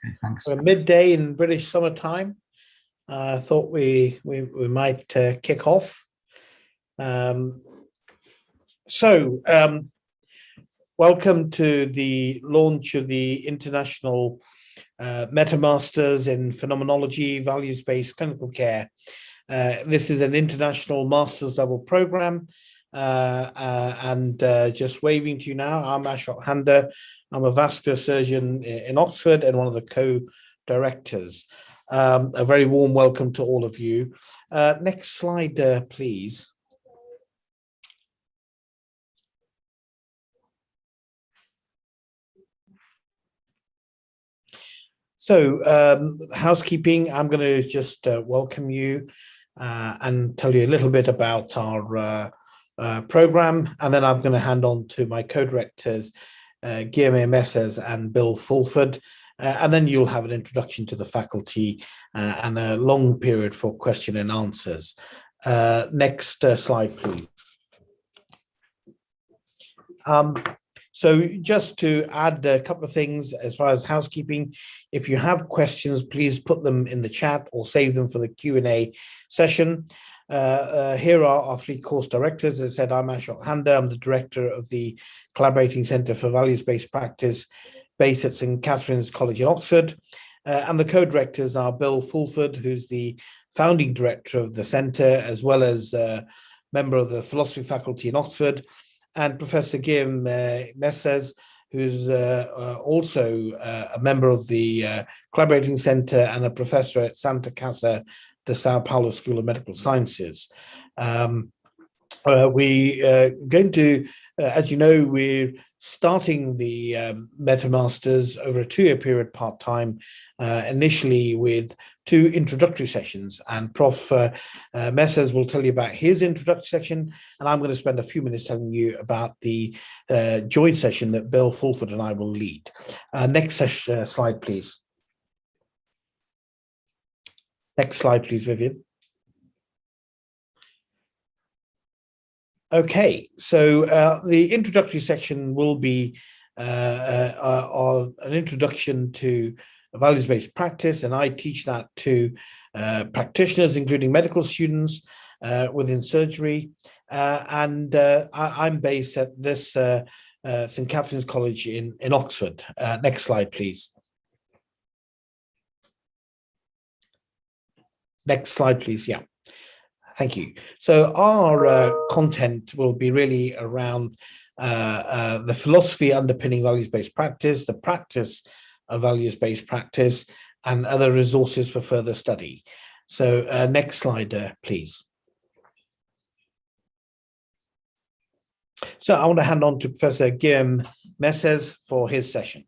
Okay, thanks. We're midday in British summertime. I thought we might kick off. Welcome to the launch of the International MetaMasters in Phenomenology, Values-Based Clinical Care. This is an international master's level program. Just waving to you now, I'm Ashok Handa. I'm a vascular surgeon in Oxford and one of the co-directors. A very warm welcome to all of you. Next slide, please. So, housekeeping, I'm going to just welcome you and tell you a little bit about our program, and then I'm going to hand on to my co-directors, Guillaume Messers and Bill Fulford, and then you'll have an introduction to the faculty and a long period for question and answers. Next slide, please. So just to add a couple of things as far as housekeeping, if you have questions, please put them in the chat or save them for the Q&A session. Here are our three course directors. As I said, I'm Ashok Handa. I'm the director of the Collaborating Centre for Values-Based Practice based at St. Catherine's College in Oxford. And the co-directors are Bill Fulford, who's the founding director of the centre, as well as a member of the philosophy faculty in Oxford, and Professor Guillaume Messers, who's also a member of the Collaborating Centre and a professor at Santa Casa de Sao Paulo School of Medical Sciences. We're going to, as you know, we're starting the MetaMasters over a 2-year period part-time, initially with 2 introductory sessions, and Prof. Messers will tell you about his introductory section, and I'm going to spend a few minutes telling you about the joint session that Bill Fulford and I will lead. Next slide, please. Next slide, please, Viviane. Okay, so the introductory section will be an introduction to values-based practice, and I teach that to practitioners, including medical students within surgery. I'm based at this St. Catherine's College in Oxford. Next slide, please. Next slide, please. Yeah. Thank you. So our content will be really around the philosophy underpinning values-based practice, the practice of values-based practice, and other resources for further study. So next slide, please. So I want to hand on to Professor Guillaume Messers for his session.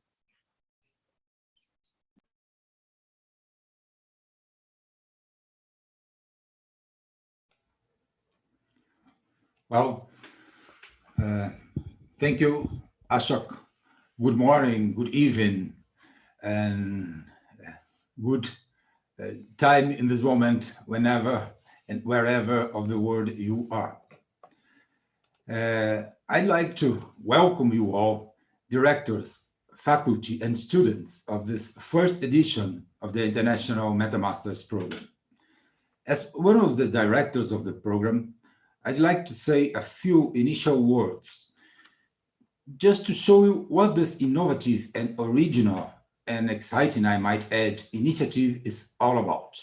Well, thank you, Ashok. Good morning, good evening, and good time in this moment, whenever and wherever of the world you are. I'd like to welcome you all, directors, faculty, and students of this first edition of the International MetaMasters program. As one of the directors of the program, I'd like to say a few initial words, just to show you what this innovative and original and exciting, I might add, initiative is all about.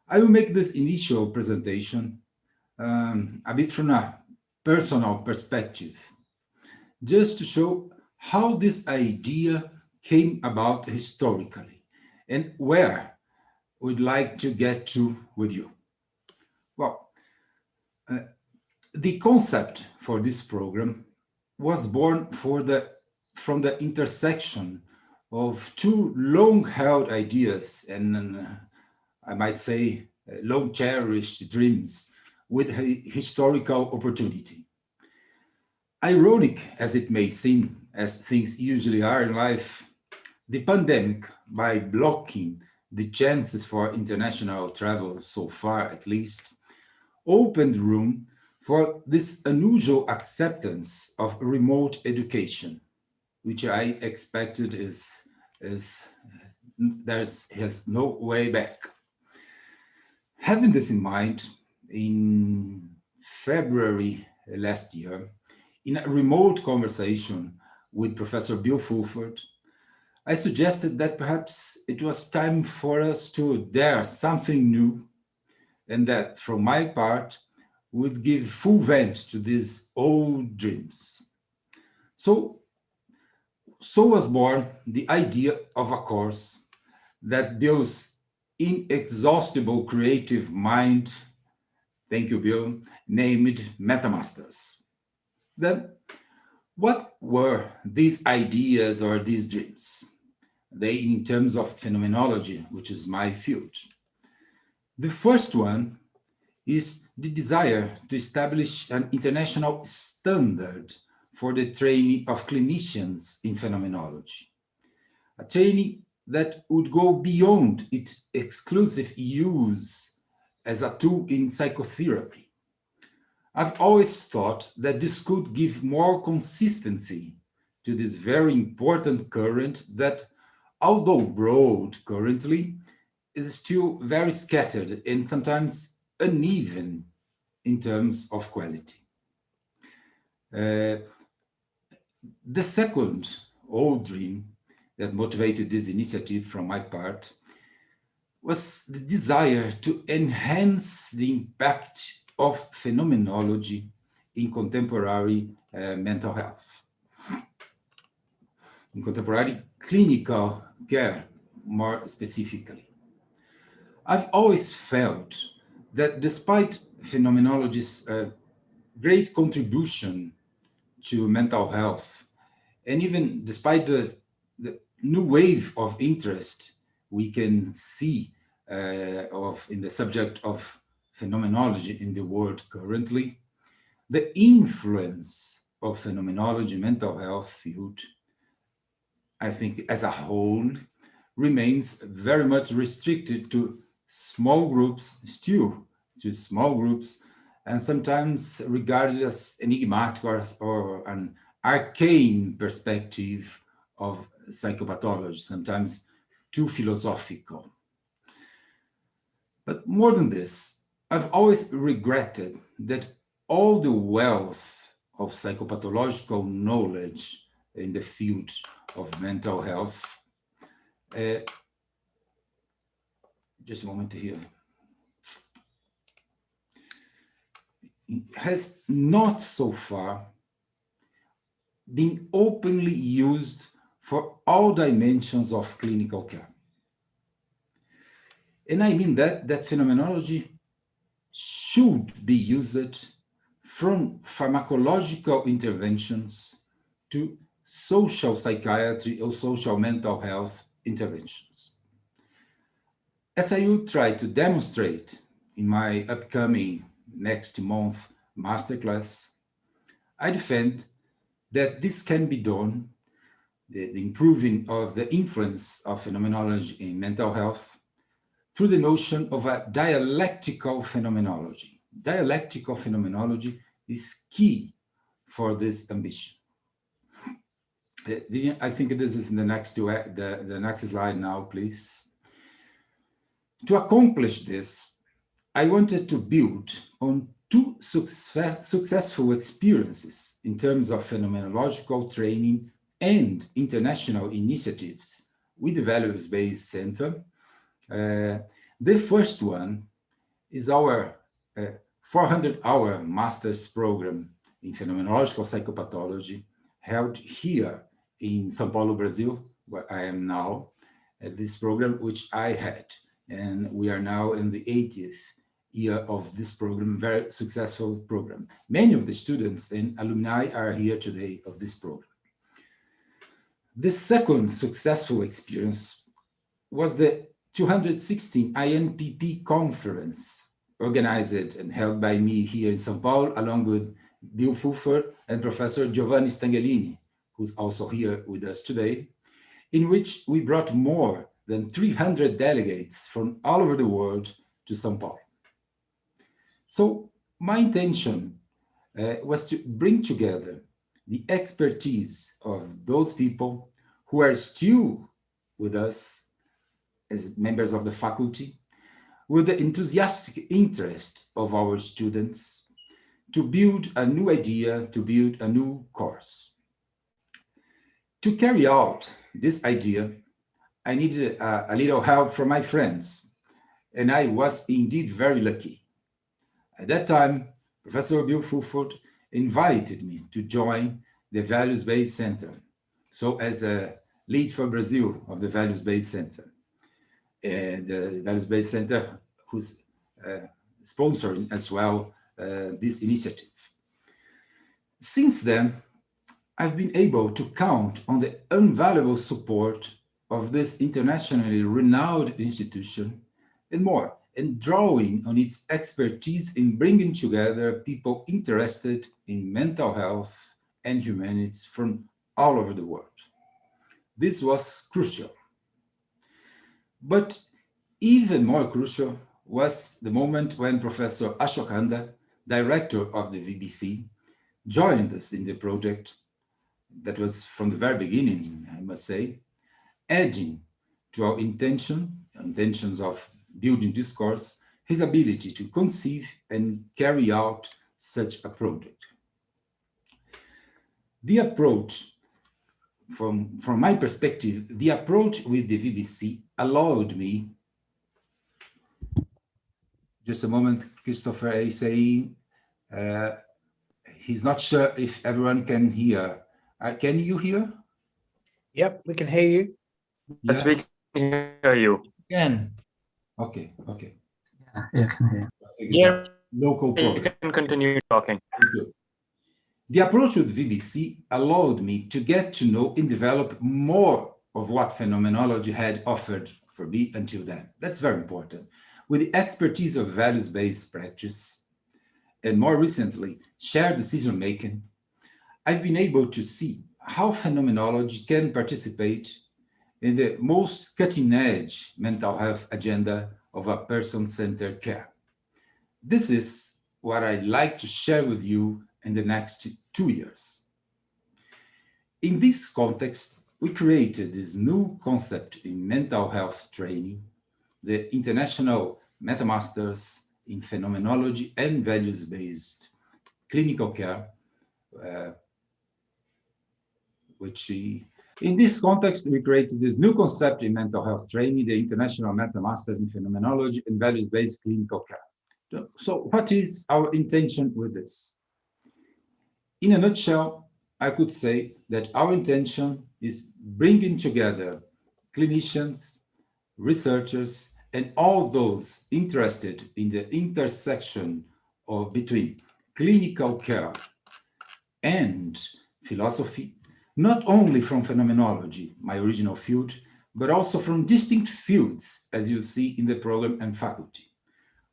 I will make this initial presentation a bit from a personal perspective, just to show how this idea came about historically and where we'd like to get to with you. Well, the concept for this program was born from the intersection of 2 long-held ideas and I might say long-cherished dreams with a historical opportunity. Ironic as it may seem, as things usually are in life, the pandemic, by blocking the chances for international travel so far at least, opened room for this unusual acceptance of remote education, which I expected is has no way back. Having this in mind, in February last year, in a remote conversation with Professor Bill Fulford, I suggested that perhaps it was time for us to dare something new, and that, from my part, would give full vent to these old dreams. So was born the idea of a course that Bill's inexhaustible creative mind, thank you, Bill, named MetaMasters. Then, what were these ideas or these dreams? They, in terms of phenomenology, which is my field. The first one is the desire to establish an international standard for the training of clinicians in phenomenology. A training that would go beyond its exclusive use as a tool in psychotherapy. I've always thought that this could give more consistency to this very important current that, although broad currently, is still very scattered and sometimes uneven in terms of quality. The second old dream that motivated this initiative from my part was the desire to enhance the impact of phenomenology in contemporary mental health, in contemporary clinical care, more specifically. I've always felt that despite phenomenology's great contribution to mental health, and even despite the new wave of interest we can see in the subject of phenomenology in the world currently, the influence of phenomenology mental health field, I think as a whole, remains very much restricted to small groups, still to small groups, and sometimes regarded as enigmatic or an arcane perspective of psychopathology, sometimes too philosophical. But more than this, I've always regretted that all the wealth of psychopathological knowledge in the field of mental health, just a moment here, has not so far been openly used for all dimensions of clinical care. And I mean that phenomenology should be used from pharmacological interventions to social psychiatry or social mental health interventions. As I will try to demonstrate in my upcoming next month masterclass, I defend that this can be done, the improving of the influence of phenomenology in mental health, through the notion of a dialectical phenomenology. Dialectical phenomenology is key for this ambition. I think this is the next slide now, please. To accomplish this, I wanted to build on two successful experiences in terms of phenomenological training and international initiatives with the Values-Based Center. The first one is our 400-hour master's program in phenomenological psychopathology held here in São Paulo, Brazil, where I am now, at this program, which I had. And we are now in the 80th year of this program, very successful program. Many of the students and alumni are here today of this program. The second successful experience was the 216 INPP conference, organized and held by me here in São Paulo, along with Bill Fulford and Professor Giovanni Stangelini, who's also here with us today, in which we brought more than 300 delegates from all over the world to São Paulo. So my intention was to bring together the expertise of those people who are still with us as members of the faculty, with the enthusiastic interest of our students to build a new idea, to build a new course. To carry out this idea, I needed a little help from my friends, and I was indeed very lucky. At that time, Professor Bill Fulford invited me to join the Values-Based Center, so as a lead for Brazil of the Values-Based Center. And the Values-Based Center who's sponsoring as well this initiative. Since then, I've been able to count on the invaluable support of this internationally renowned institution and more, and drawing on its expertise in bringing together people interested in mental health and humanities from all over the world. This was crucial. But even more crucial was the moment when Professor Ashokanda, director of the VBC, joined us in the project. That was from the very beginning, I must say, adding to our intentions of building this course, his ability to conceive and carry out such a project. The approach, from my perspective, the approach with the VBC allowed me. Just a moment, Christopher is saying he's not sure if everyone can hear. Can you hear? Yep, we can hear you. Yes, we can hear you. Can. Okay, okay. Yeah, I can hear. Yeah, local problem. You can continue talking. Good. The approach with VBC allowed me to get to know and develop more of what phenomenology had offered for me until then. That's very important. With the expertise of values-based practice, and more recently, shared decision-making, I've been able to see how phenomenology can participate in the most cutting-edge mental health agenda of a person-centered care. This is what I'd like to share with you in the next 2 years. In this context, we created this new concept in mental health training, the International MetaMasters in Phenomenology and Values-Based Clinical Care, in this context, we created this new concept in mental health training, the International MetaMasters in Phenomenology and Values-Based Clinical Care. So what is our intention with this? In a nutshell, I could say that our intention is bringing together clinicians, researchers, and all those interested in the intersection between clinical care and philosophy, not only from phenomenology, my original field, but also from distinct fields, as you see in the program and faculty.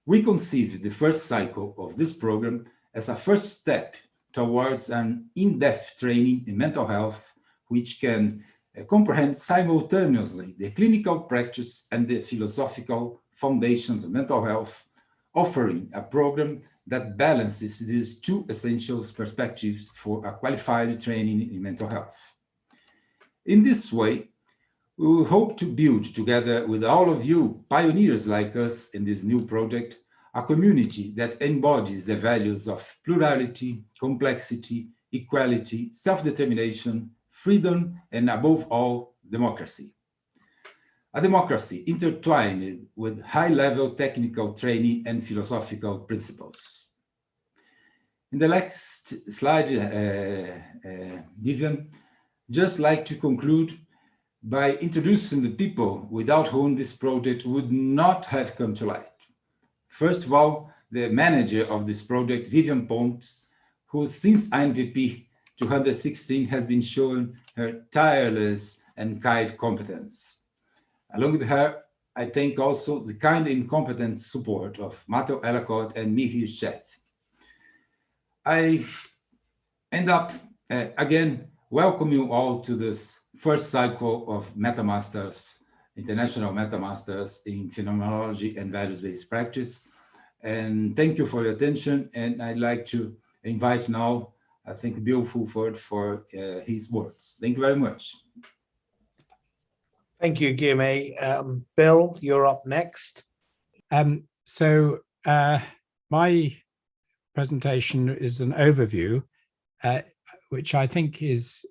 We conceived the first cycle of this program as a first step towards an in-depth training in mental health, which can comprehend simultaneously the clinical practice and the philosophical foundations of mental health, offering a program that balances these two essential perspectives for a qualified training in mental health. In this way, we will hope to build together with all of you, pioneers like us in this new project, a community that embodies the values of plurality, complexity, equality, self-determination, freedom, and above all, democracy. A democracy intertwined with high-level technical training and philosophical principles. In the next slide, Viviane, just like to conclude by introducing the people without whom this project would not have come to light. First of all, the manager of this project, Viviane Pontes, who since INVP 216 has been showing her tireless and kind competence. Along with her, I thank also the kind and competent support of Matteo Elacote and Mihir Sheth. I end up again welcome you all to this first cycle of MetaMasters, International MetaMasters in Phenomenology and Values-Based Practice. And thank you for your attention. And I'd like to invite now, I think, Bill Fulford for his words. Thank you very much. Thank you, Guillaume. Bill, you're up next. My presentation is an overview, which I think is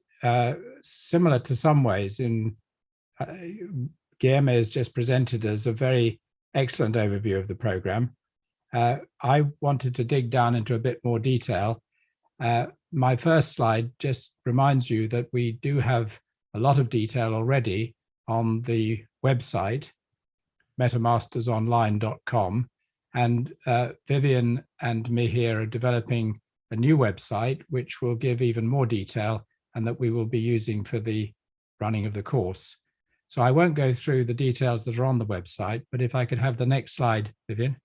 similar to some ways in Guillaume has just presented as a very excellent overview of the program. I wanted to dig down into a bit more detail. My first slide just reminds you that we do have a lot of detail already on the website, metamastersonline.com. And Viviane and me here are developing a new website, which will give even more detail and that we will be using for the running of the course. So I won't go through the details that are on the website, but if I could have the next slide, Viviane.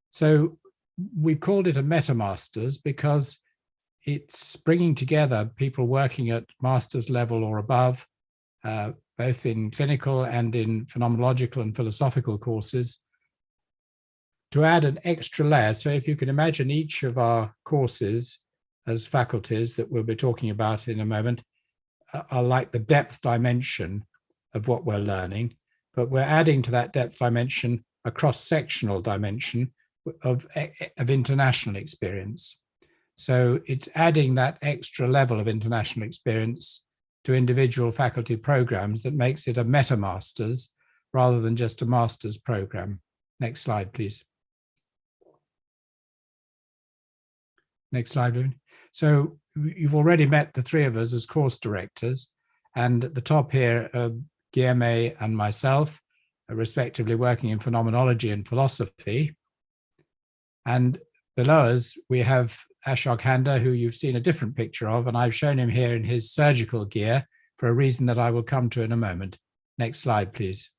So we've called it a MetaMasters because it's bringing together people working at master's level or above, both in clinical and in phenomenological and philosophical courses, to add an extra layer. So if you can imagine each of our courses as faculties that we'll be talking about in a moment are like the depth dimension of what we're learning, but we're adding to that depth dimension a cross-sectional dimension of international experience. So it's adding that extra level of international experience to individual faculty programs that makes it a MetaMasters rather than just a master's program. Next slide, please. Next slide, Viviane. So you've already met the three of us as course directors, and at the top here, Guillaume and myself are respectively working in phenomenology and philosophy. And below us, we have Ashok Handa, who you've seen a different picture of, and I've shown him here in his surgical gear for a reason that I will come to in a moment. Next slide, please.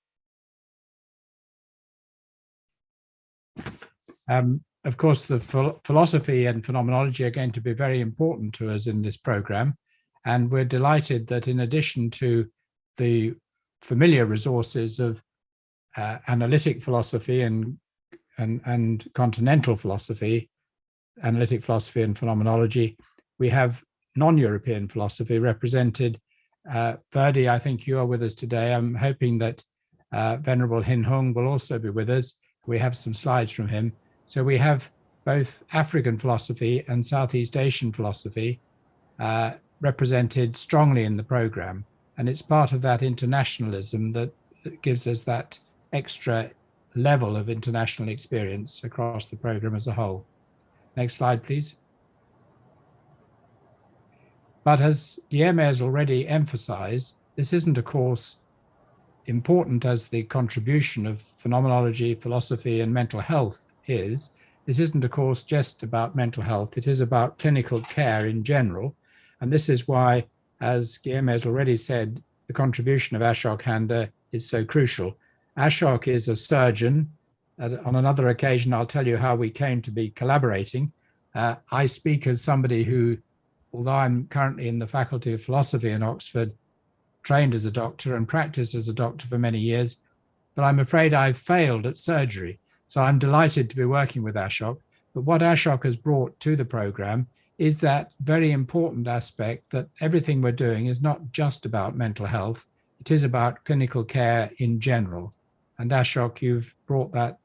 Of course, the philosophy and phenomenology are going to be very important to us in this program, and we're delighted that in addition to the familiar resources of analytic philosophy and continental philosophy, analytic philosophy and phenomenology, we have non-European philosophy represented. Verdi, I think you are with us today. I'm hoping that Venerable Hin Hung will also be with us. We have some slides from him. So we have both African philosophy and Southeast Asian philosophy represented strongly in the program. And it's part of that internationalism that gives us that extra level of international experience across the program as a whole. Next slide, please. But as Guillaume has already emphasized, this isn't a course important as the contribution of phenomenology, philosophy, and mental health is. This isn't a course just about mental health. It is about clinical care in general. And this is why, as Guillaume has already said, the contribution of Ashok Handa is so crucial. Ashok is a surgeon. On another occasion, I'll tell you how we came to be collaborating. I speak as somebody who, although I'm currently in the Faculty of Philosophy in Oxford, trained as a doctor and practiced as a doctor for many years, but I'm afraid I've failed at surgery. So I'm delighted to be working with Ashok. But what Ashok has brought to the program is that very important aspect that everything we're doing is not just about mental health. It is about clinical care in general. And Ashok, you've brought that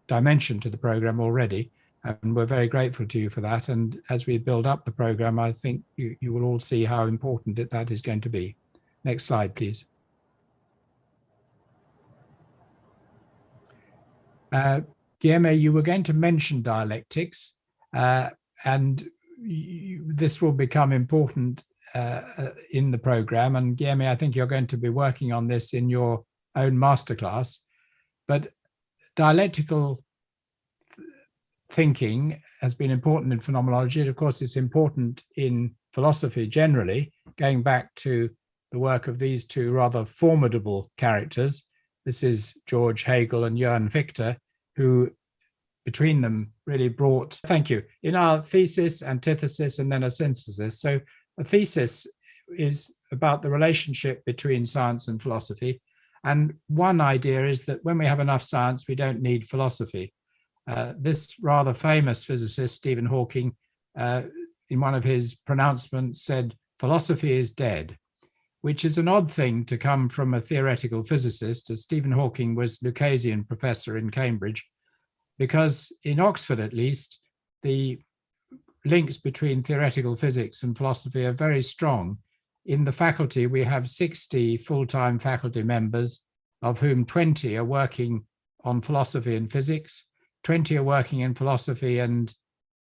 dimension to the program already, and we're very grateful to you for that. And as we build up the program, I think you will all see how important that is going to be. Next slide, please. Guillaume, you were going to mention dialectics, and this will become important in the program. And Guillaume, I think you're going to be working on this in your own masterclass. But dialectical thinking has been important in phenomenology. And of course, it's important in philosophy generally, going back to the work of these two rather formidable characters. This is George Hegel and Johann Fichte, who between them really brought, thank you, in our thesis, antithesis, and then a synthesis. So a thesis is about the relationship between science and philosophy. And one idea is that when we have enough science, we don't need philosophy. This rather famous physicist, Stephen Hawking, in one of his pronouncements said, philosophy is dead. which is an odd thing to come from a theoretical physicist, as Stephen Hawking was Lucasian professor in Cambridge, because in Oxford, at least, the links between theoretical physics and philosophy are very strong. In the faculty, we have 60 full-time faculty members, of whom 20 are working on philosophy and physics, 20 are working in philosophy and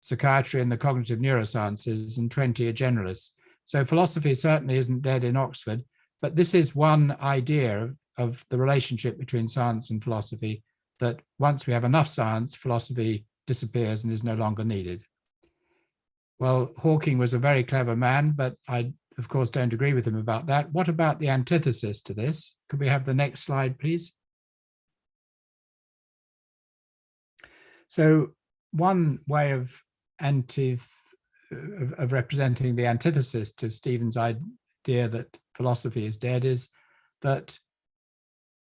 psychiatry and the cognitive neurosciences, and 20 are generalists. So philosophy certainly isn't dead in Oxford, but this is one idea of the relationship between science and philosophy, that once we have enough science, philosophy disappears and is no longer needed. Well, Hawking was a very clever man, but I, of course, don't agree with him about that. What about the antithesis to this? Could we have the next slide, please? So one way of representing the antithesis to Stephen's idea that philosophy is dead is that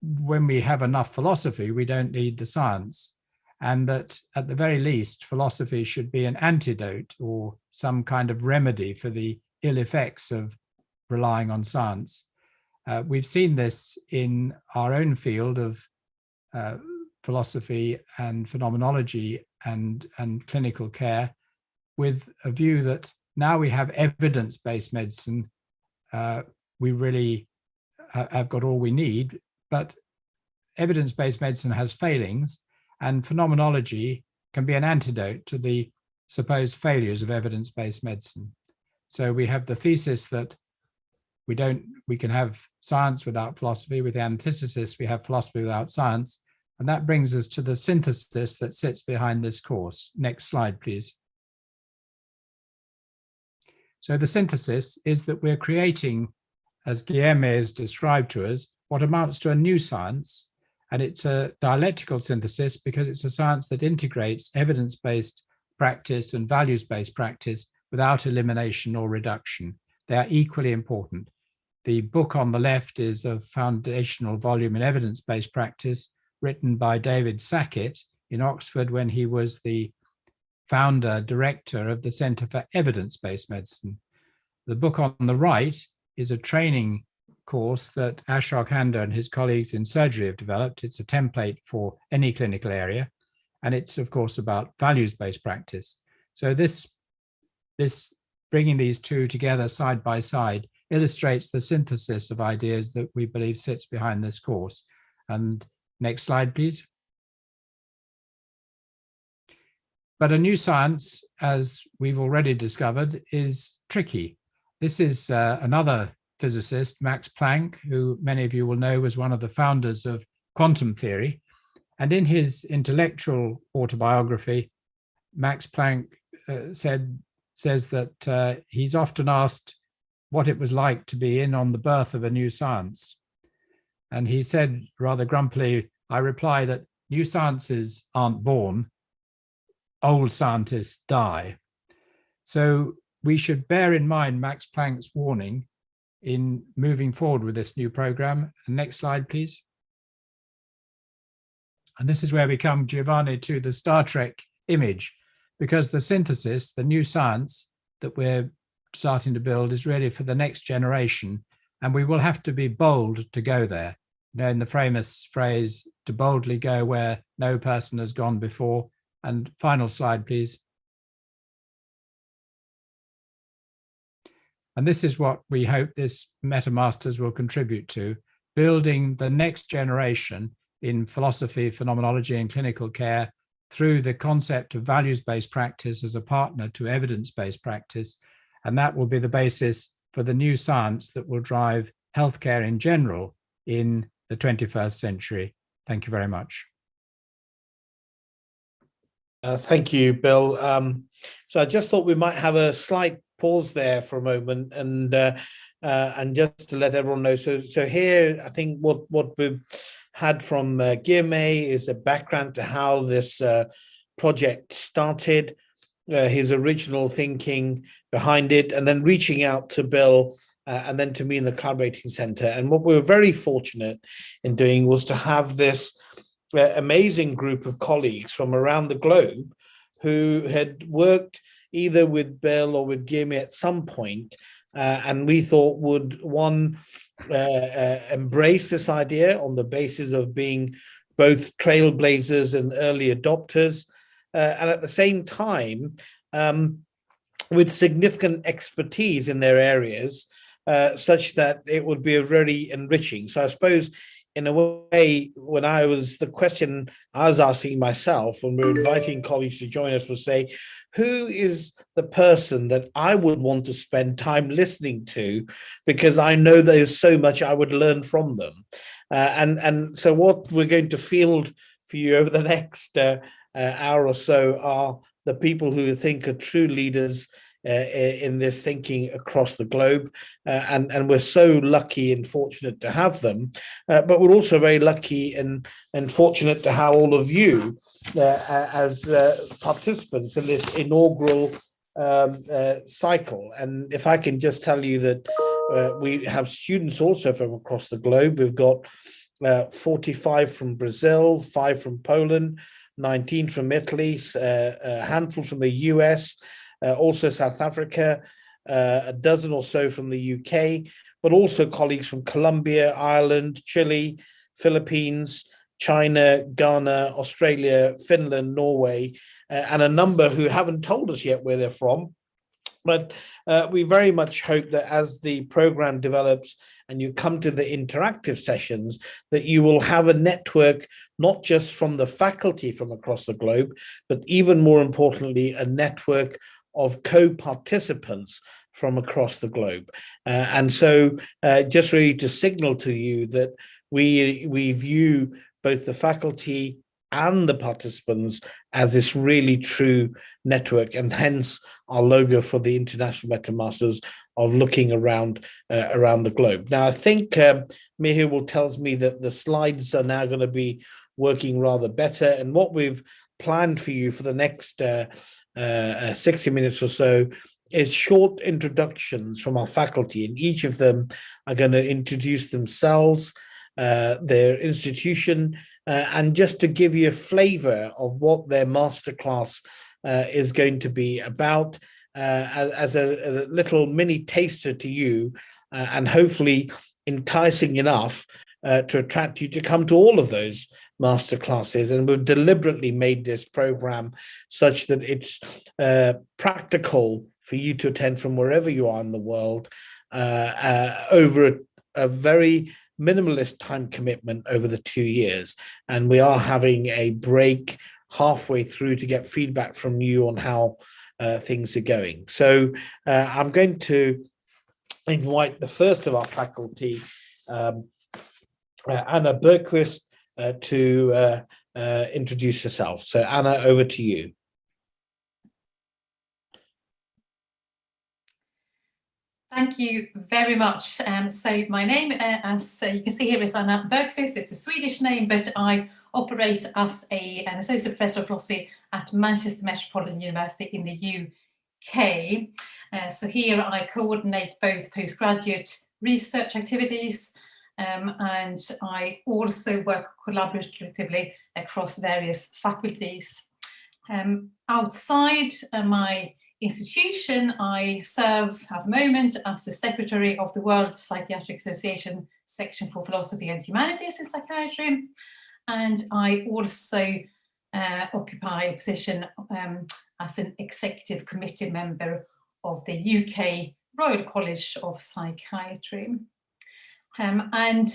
when we have enough philosophy, we don't need the science, and that at the very least, philosophy should be an antidote or some kind of remedy for the ill effects of relying on science. We've seen this in our own field of philosophy and phenomenology and clinical care, with a view that now we have evidence-based medicine, we really have got all we need, but evidence-based medicine has failings, and phenomenology can be an antidote to the supposed failures of evidence-based medicine. So we have the thesis that we can have science without philosophy. With the antithesis, we have philosophy without science. And that brings us to the synthesis that sits behind this course. Next slide, please. So the synthesis is that we're creating, as Guilherme has described to us, what amounts to a new science. And it's a dialectical synthesis because it's a science that integrates evidence-based practice and values-based practice without elimination or reduction. They are equally important. The book on the left is a foundational volume in evidence-based practice written by David Sackett in Oxford when he was the founder director of the Center for Evidence-Based Medicine. The book on the right is a training course that Ashok Handa and his colleagues in surgery have developed. It's a template for any clinical area, and it's of course about values-based practice. So this bringing these two together side by side illustrates the synthesis of ideas that we believe sits behind this course. And next slide, please. But a new science, as we've already discovered, is tricky. This is another physicist, Max Planck, who many of you will know was one of the founders of quantum theory. And in his intellectual autobiography, Max Planck says that he's often asked what it was like to be in on the birth of a new science. And he said rather grumpily, I reply that new sciences aren't born, old scientists die. So we should bear in mind Max Planck's warning in moving forward with this new program. And next slide, please. And this is where we come, Giovanni, to the Star Trek image, because the synthesis, the new science that we're starting to build is really for the next generation. And we will have to be bold to go there. You know, in the famous phrase, to boldly go where no person has gone before. And final slide, please. And this is what we hope this MetaMasters will contribute to, building the next generation in philosophy, phenomenology, and clinical care through the concept of values-based practice as a partner to evidence-based practice. And that will be the basis for the new science that will drive healthcare in general in the 21st century. Thank you very much. Thank you, Bill. So I just thought we might have a slight pause there for a moment and just to let everyone know. So here, I think what we've had from Guilherme is a background to how this project started, his original thinking behind it, and then reaching out to Bill and then to me in the Collaborating Center. And what we were very fortunate in doing was to have this amazing group of colleagues from around the globe who had worked either with Bill or with Guilherme at some point and we thought would embrace this idea on the basis of being both trailblazers and early adopters, and at the same time with significant expertise in their areas, such that it would be very enriching. So I suppose, in a way, the question I was asking myself when we were inviting colleagues to join us was say, who is the person that I would want to spend time listening to, because I know there's so much I would learn from them. And so what we're going to field for you over the next hour or so are the people who think are true leaders in this thinking across the globe, and we're so lucky and fortunate to have them, but we're also very lucky and fortunate to have all of you as participants in this inaugural cycle. And if I can just tell you that we have students also from across the globe. We've got 45 from Brazil, 5 from Poland, 19 from Italy, a handful from the US, also South Africa, a dozen or so from the UK, but also colleagues from Colombia, Ireland, Chile, Philippines, China, Ghana, Australia, Finland, Norway, and a number who haven't told us yet where they're from. But we very much hope that as the program develops and you come to the interactive sessions, that you will have a network, not just from the faculty from across the globe, but even more importantly, a network of co-participants from across the globe. And so just really to signal to you that we view both the faculty and the participants as this really true network, and hence our logo for the International MetaMasters of looking around the globe. Now, I think Mihir will tells me that the slides are now going to be working rather better, and what we've planned for you for the next 60 minutes or so is short introductions from our faculty, and each of them are going to introduce themselves, their institution, and just to give you a flavor of what their masterclass is going to be about, as a little mini taster to you, and hopefully enticing enough to attract you to come to all of those masterclasses. And we've deliberately made this program such that it's practical for you to attend from wherever you are in the world, over a very minimalist time commitment over the 2 years. And we are having a break halfway through to get feedback from you on how things are going. So I'm going to invite the first of our faculty, Anna Burquist, to introduce herself. So Anna, over to you. Thank you very much. So my name, as you can see here, is Anna Burquist. It's a Swedish name, but I operate as an associate professor of philosophy at Manchester Metropolitan University in the UK. So here I coordinate both postgraduate research activities, and I also work collaboratively across various faculties. Outside my institution, I serve at the moment as the secretary of the World Psychiatric Association section for philosophy and humanities in psychiatry, and I also occupy a position as an executive committee member of the UK Royal College of Psychiatry. And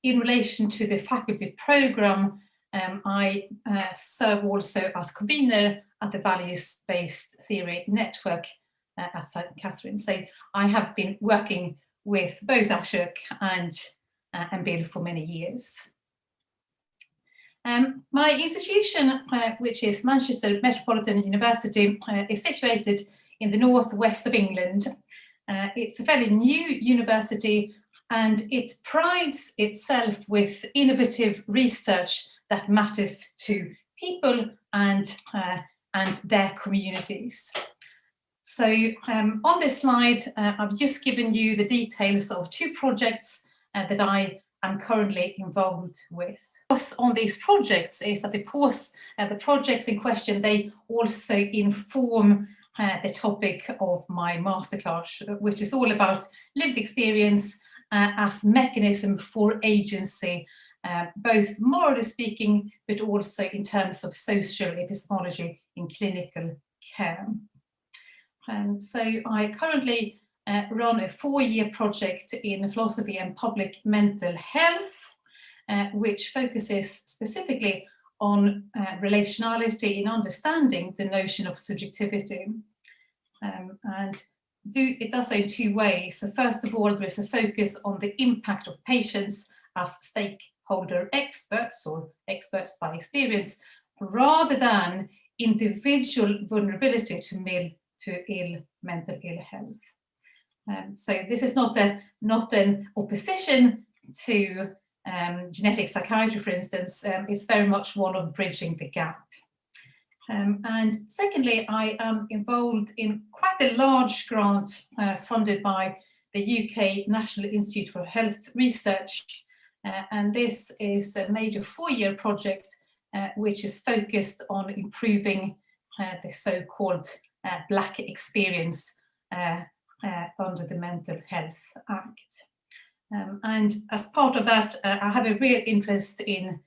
in relation to the faculty programme, I serve also as convener at the Values-Based Theory Network at St. Catherine. So I have been working with both Ashok and Bill for many years. My institution, which is Manchester Metropolitan University, is situated in the northwest of England. It's a fairly new university, and it prides itself with innovative research that matters to people and their communities. So on this slide, I've just given you the details of 2 projects that I am currently involved with. On these projects is that the projects in question, they also inform the topic of my masterclass, which is all about lived experience as mechanism for agency, both morally speaking, but also in terms of social epistemology in clinical care. So I currently run a 4-year project in philosophy and public mental health, which focuses specifically on relationality in understanding the notion of subjectivity. It does so in 2 ways. So first of all, there is a focus on the impact of patients as stakeholder experts or experts by experience, rather than individual vulnerability to mental ill health. So this is not an opposition to genetic psychiatry, for instance. It's very much one of bridging the gap. And secondly, I am involved in quite a large grant funded by the UK National Institute for Health Research. And this is a major 4-year project which is focused on improving the so-called Black experience under the Mental Health Act. And as part of that, I have a real interest in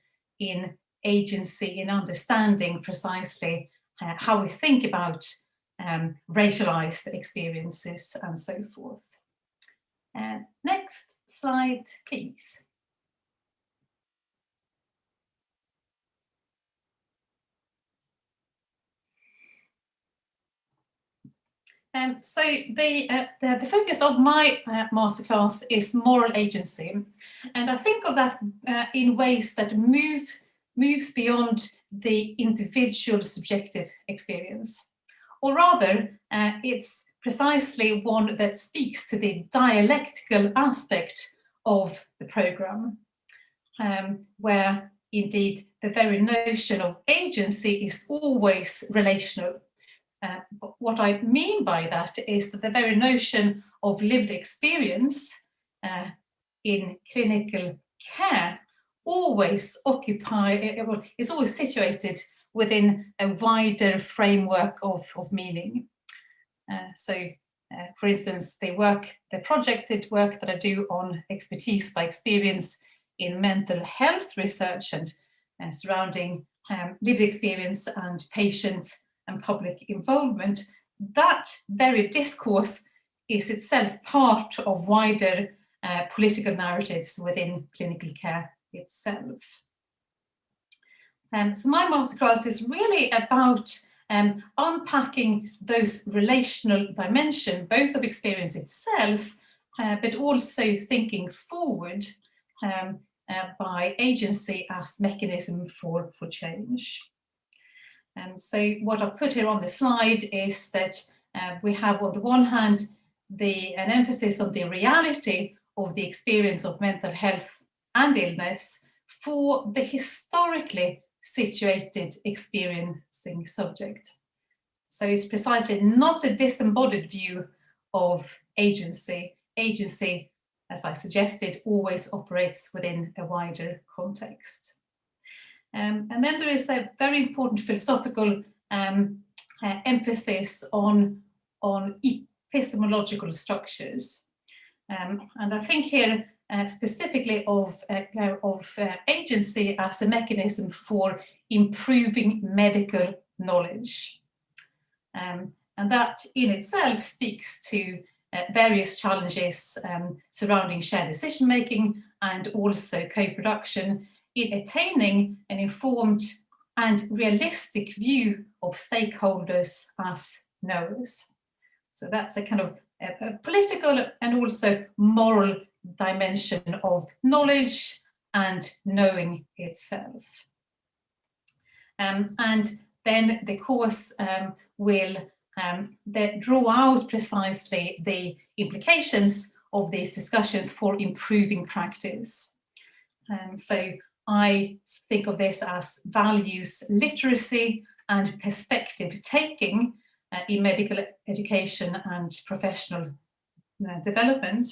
agency, in understanding precisely how we think about racialized experiences and so forth. Next slide, please. So the focus of my masterclass is moral agency, and I think of that in ways that moves beyond the individual subjective experience, or rather, it's precisely one that speaks to the dialectical aspect of the program, where indeed the very notion of agency is always relational. But what I mean by that is that the very notion of lived experience in clinical care is always situated within a wider framework of meaning. For instance, the projected work that I do on expertise by experience in mental health research and surrounding lived experience and patient and public involvement, that very discourse is itself part of wider political narratives within clinical care itself. So my masterclass is really about unpacking those relational dimensions, both of experience itself, but also thinking forward by agency as mechanism for change. So what I've put here on the slide is that we have, on the one hand, an emphasis on the reality of the experience of mental health and illness for the historically situated experiencing subject. So it's precisely not a disembodied view of agency. Agency, as I suggested, always operates within a wider context. And then there is a very important philosophical emphasis on epistemological structures. And I think here specifically of agency as a mechanism for improving medical knowledge. And that in itself speaks to various challenges surrounding shared decision-making and also co-production in attaining an informed and realistic view of stakeholders as knowers. So that's a kind of a political and also moral dimension of knowledge and knowing itself. And then the course will draw out precisely the implications of these discussions for improving practice. So I think of this as values literacy and perspective taking in medical education and professional development.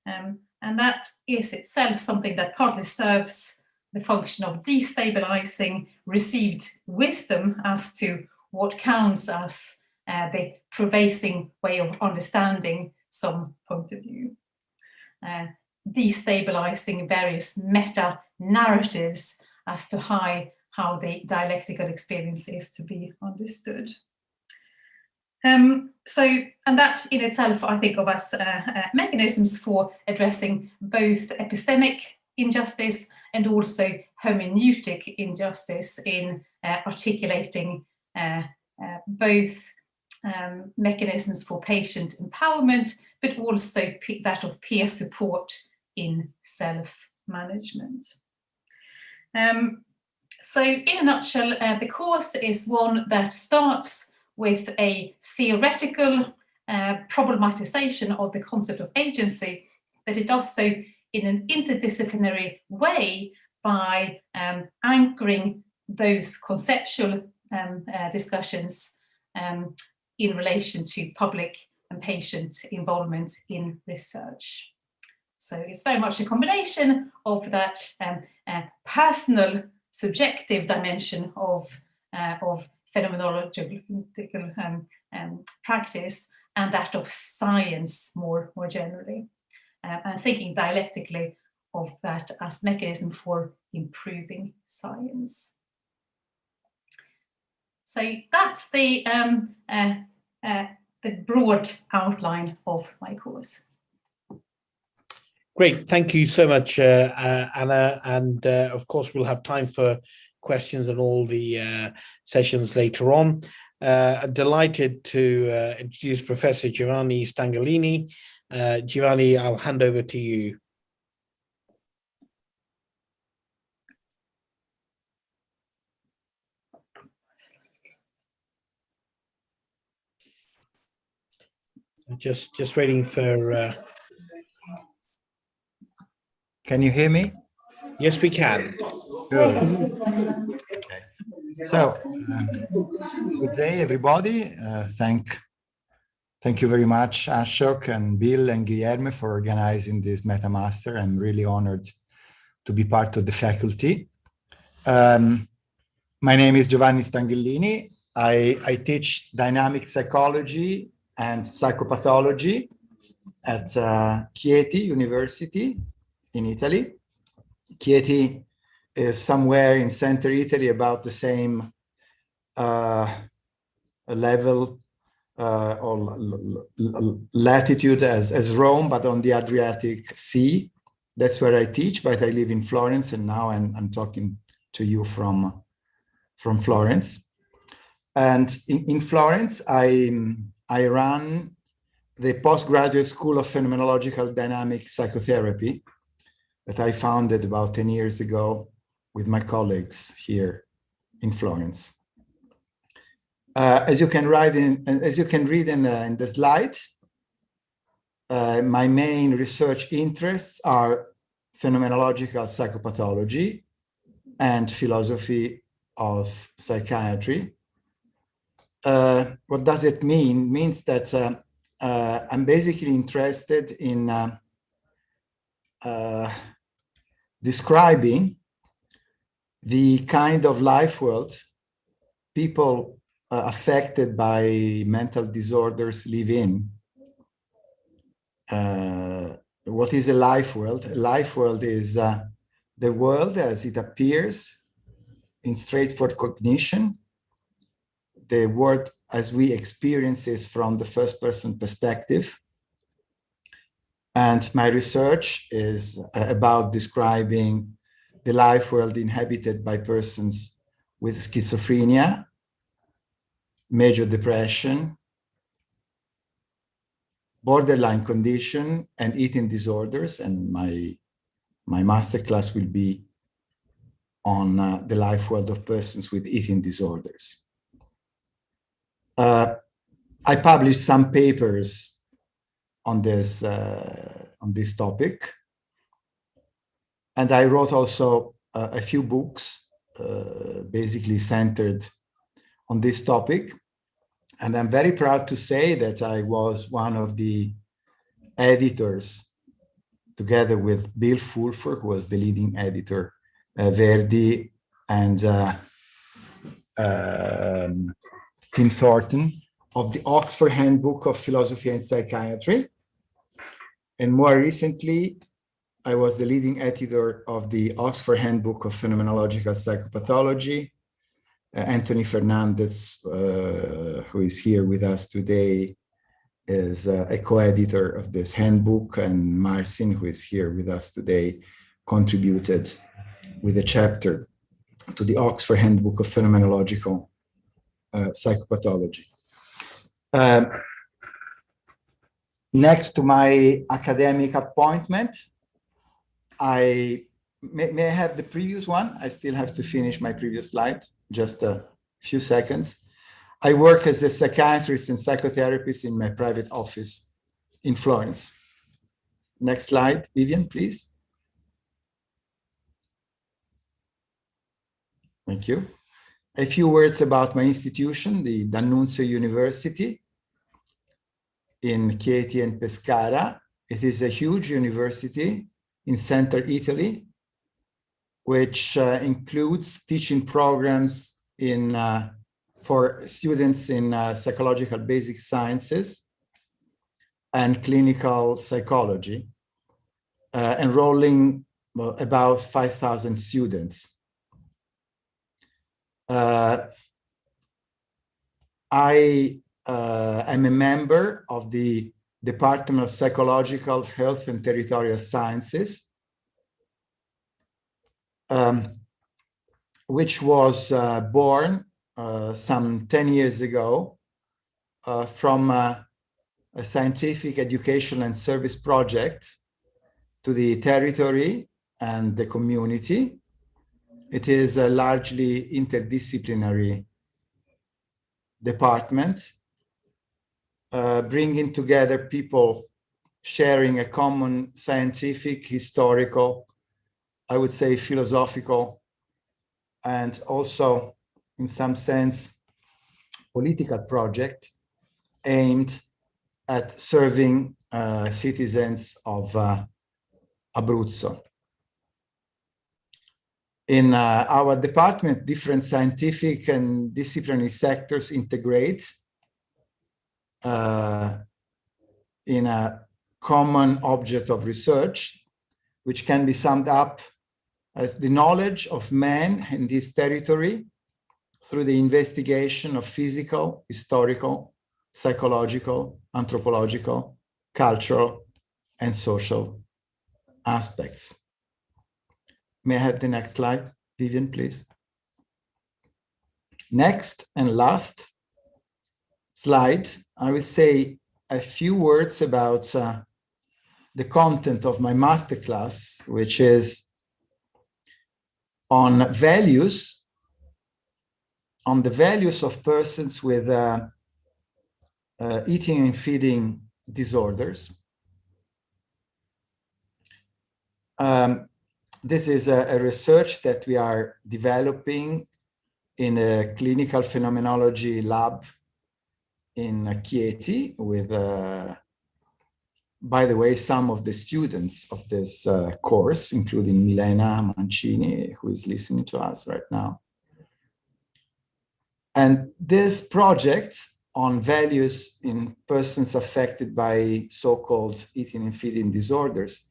And that is itself something that partly serves the function of destabilizing received wisdom as to what counts as the pervasive way of understanding some point of view, destabilizing various meta-narratives as to how the dialectical experience is to be understood. And that in itself, I think of as mechanisms for addressing both epistemic injustice and also hermeneutic injustice in articulating both mechanisms for patient empowerment, but also that of peer support in self-management. So in a nutshell, the course is one that starts with a theoretical problematization of the concept of agency, but it does so in an interdisciplinary way by anchoring those conceptual discussions in relation to public and patient involvement in research. So it's very much a combination of that personal, subjective dimension of phenomenological practice and that of science more generally, and thinking dialectically of that as mechanism for improving science. So that's the broad outline of my course. Great, thank you so much, Anna. And of course, we'll have time for questions in all the sessions later on. Delighted to introduce Professor Giovanni Stangelini. Giovanni, I'll hand over to you. Just waiting for. Can you hear me? Yes, we can. Good. Okay. So, good day, everybody. Thank you very much, Ashok and Bill and Guilherme, for organizing this MetaMaster. I'm really honored to be part of the faculty. My name is Giovanni Stangelini. I teach dynamic psychology and psychopathology at Chieti University in Italy. Chieti is somewhere in center Italy, about the same level or latitude as Rome, but on the Adriatic Sea. That's where I teach, but I live in Florence, and now I'm talking to you from Florence. And in Florence, I run the postgraduate school of phenomenological dynamic psychotherapy that I founded about 10 years ago with my colleagues here in Florence. As you can read in the slide, my main research interests are phenomenological psychopathology and philosophy of psychiatry. What does it mean? It means that I'm basically interested in describing the kind of life world people affected by mental disorders live in. What is a life world? A life world is the world as it appears in straightforward cognition, the world as we experience it from the first person perspective. And my research is about describing the life world inhabited by persons with schizophrenia, major depression, borderline condition, and eating disorders. And my masterclass will be on the life world of persons with eating disorders. I published some papers on this topic, and I wrote also a few books basically centered on this topic. And I'm very proud to say that I was one of the editors, together with Bill Fulfer, who was the leading editor, Verdi, and Tim Thornton, of the Oxford Handbook of Philosophy and Psychiatry. And more recently, I was the leading editor of the Oxford Handbook of Phenomenological Psychopathology. Anthony Fernandez, who is here with us today, is a co-editor of this handbook, and Marcin, who is here with us today, contributed with a chapter to the Oxford Handbook of Phenomenological Psychopathology. Next to my academic appointment, may I have the previous one? I still have to finish my previous slide, just a few seconds. I work as a psychiatrist and psychotherapist in my private office in Florence. Next slide, Viviane, please. Thank you. A few words about my institution, the D'Annunzio University in Chieti and Pescara. It is a huge university in central Italy, which includes teaching programs for students in psychological basic sciences and clinical psychology, enrolling about 5,000 students. I am a member of the Department of Psychological Health and Territorial Sciences, which was born some 10 years ago from a scientific education and service project to the territory and the community. It is a largely interdisciplinary department, bringing together people sharing a common scientific, historical, I would say philosophical, and also in some sense political project aimed at serving citizens of Abruzzo. In our department, different scientific and disciplinary sectors integrate in a common object of research, which can be summed up as the knowledge of man and his territory through the investigation of physical, historical, psychological, anthropological, cultural, and social aspects. May I have the next slide, Viviane, please? Next and last slide, I will say a few words about the content of my masterclass, which is on the values of persons with eating and feeding disorders. This is a research that we are developing in a clinical phenomenology lab in Chieti with, by the way, some of the students of this course, including Milena Mancini, who is listening to us right now. And this project on values in persons affected by so-called eating and feeding disorders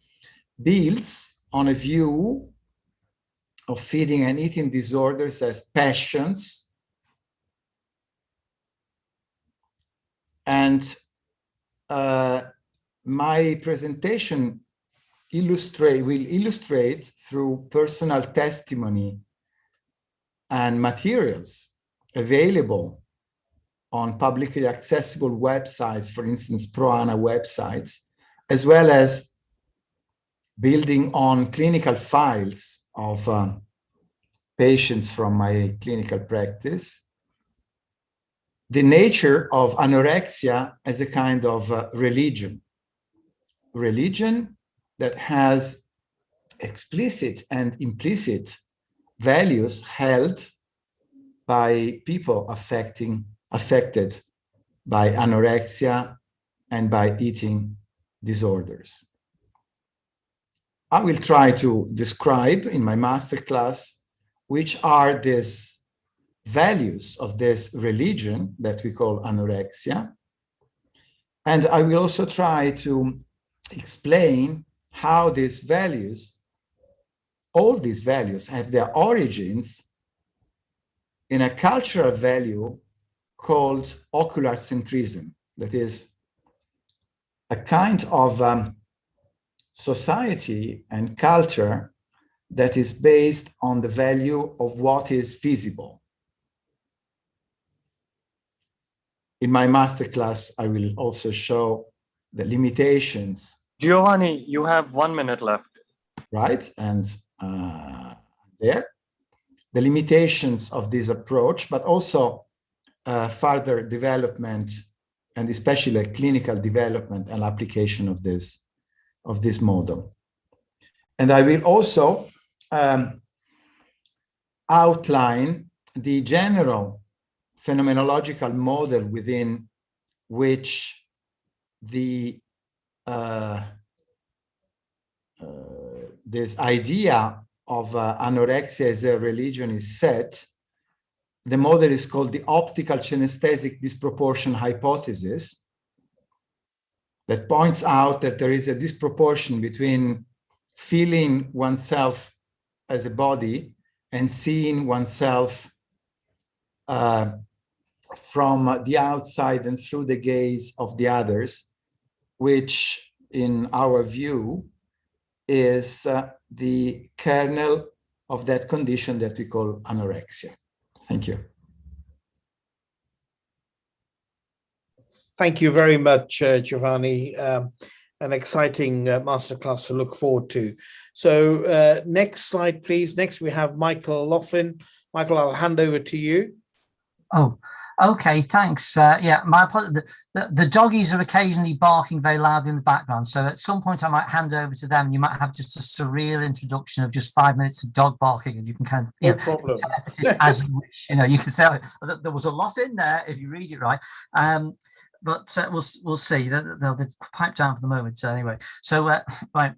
builds on a view of feeding and eating disorders as passions, and my presentation will illustrate through personal testimony and materials available on publicly accessible websites, for instance, Pro-Ana websites, as well as building on clinical files of patients from my clinical practice, the nature of anorexia as a kind of religion that has explicit and implicit values held by people affected by anorexia and by eating disorders. I will try to describe in my masterclass which are these values of this religion that we call anorexia. And I will also try to explain how these values, all these values, have their origins in a cultural value called ocular centrism. That is a kind of society and culture that is based on the value of what is visible. In my masterclass, I will also show the limitations. Giovanni, you have 1 minute left. Right, and there, the limitations of this approach, but also further development, and especially clinical development and application of this model. And I will also outline the general phenomenological model within which the this idea of anorexia as a religion is set. The model is called the optical kinesthetic disproportion hypothesis, that points out that there is a disproportion between feeling oneself as a body and seeing oneself from the outside and through the gaze of the others, which in our view is the kernel of that condition that we call anorexia. Thank you. Thank you very much, Giovanni. An exciting masterclass to look forward to. So next slide, please. Next, we have Michael Loughlin. Michael, I'll hand over to you. Oh, okay, thanks. Yeah, the doggies are occasionally barking very loud in the background. So at some point I might hand over to them. You might have just a surreal introduction of just 5 minutes of dog barking, and you can kind of, you know, problem. as you wish. You know, you can say there was a lot in there if you read it right. But we'll see. They'll pipe down for the moment anyway. So right,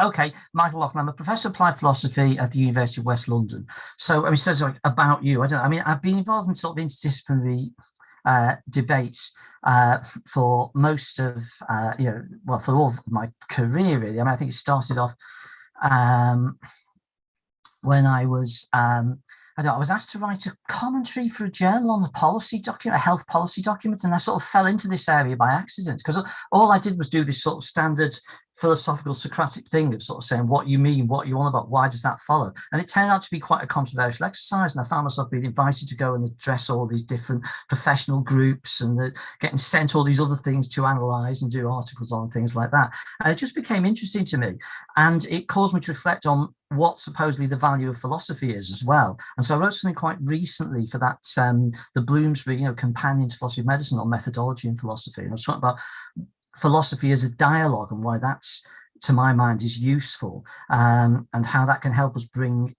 okay, Michael Loughlin. I'm a professor of applied philosophy at the University of West London. So I mean, it says like, about you. I don't know. I mean, I've been involved in sort of interdisciplinary debates for most of you know, well, for all of my career really. I mean, I think it started off when I was. I was asked to write a commentary for a journal on the policy document, a health policy document, and I sort of fell into this area by accident, because all I did was do this sort of standard philosophical Socratic thing of sort of saying what you mean, what you want about, why does that follow? And it turned out to be quite a controversial exercise, and I found myself being invited to go and address all these different professional groups and getting sent all these other things to analyse and do articles on, things like that. And it just became interesting to me, and it caused me to reflect on what supposedly the value of philosophy is as well. And so I wrote something quite recently for that, the Bloomsbury, you know, Companion to Philosophy of Medicine on methodology in philosophy. And I was talking about philosophy as a dialogue and why that's, to my mind, is useful, and how that can help us bring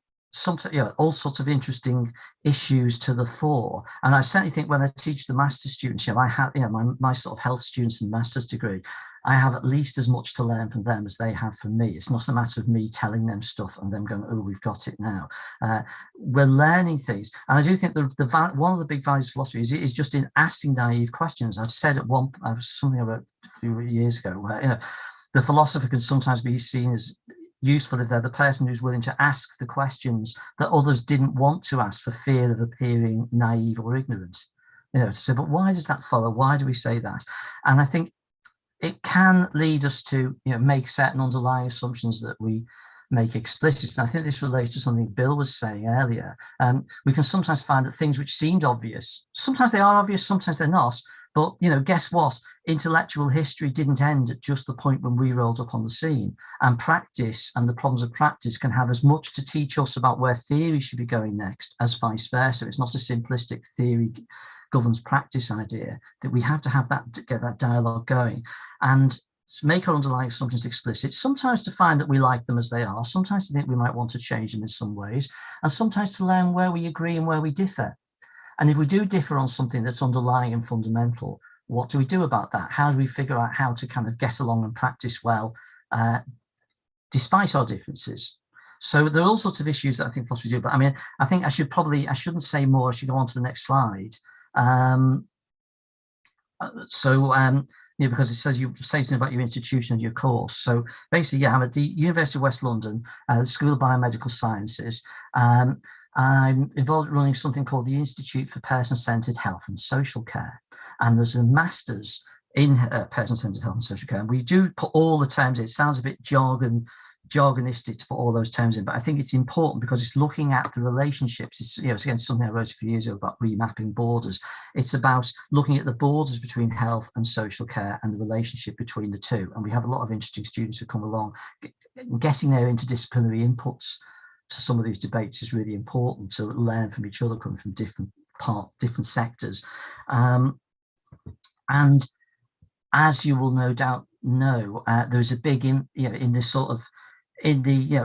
all sorts of interesting issues to the fore. And I certainly think when I teach the master's students, I have, my sort of health students in master's degree, I have at least as much to learn from them as they have from me. It's not a matter of me telling them stuff and them going, oh, we've got it now. We're learning things. And I do think one of the big values of philosophy is just in asking naive questions. I've said at something I wrote a few years ago, where, the philosopher can sometimes be seen as useful if they're the person who's willing to ask the questions that others didn't want to ask for fear of appearing naive or ignorant. To say, but why does that follow? Why do we say that? And I think it can lead us to make certain underlying assumptions that we make explicit. And I think this relates to something Bill was saying earlier. We can sometimes find that things which seemed obvious, sometimes they are obvious, sometimes they're not. But, guess what? Intellectual history didn't end at just the point when we rolled up on the scene. And practice and the problems of practice can have as much to teach us about where theory should be going next as vice versa. It's not a simplistic theory governs practice idea, that we have to have that, to get that dialogue going and make our underlying assumptions explicit, sometimes to find that we like them as they are, sometimes to think we might want to change them in some ways, and sometimes to learn where we agree and where we differ. And if we do differ on something that's underlying and fundamental, what do we do about that? How do we figure out how to kind of get along and practice well, despite our differences? So there are all sorts of issues that I think philosophy do, but I mean, I think I shouldn't say more. I should go on to the next slide. Because it says you say something about your institution and your course. So basically, yeah, I'm at the University of West London, the School of Biomedical Sciences. I'm involved in running something called the Institute for Person-Centered Health and Social Care. And there's a master's in person-centered health and social care. And we do put all the terms in. It sounds a bit jargonistic to put all those terms in, but I think it's important because it's looking at the relationships. It's, it's again something I wrote a few years ago about remapping borders. It's about looking at the borders between health and social care and the relationship between the two. And we have a lot of interesting students who come along. Getting their interdisciplinary inputs to some of these debates is really important, to learn from each other, coming from different sectors. And as you will no doubt know, there is a big, in this sort of, in the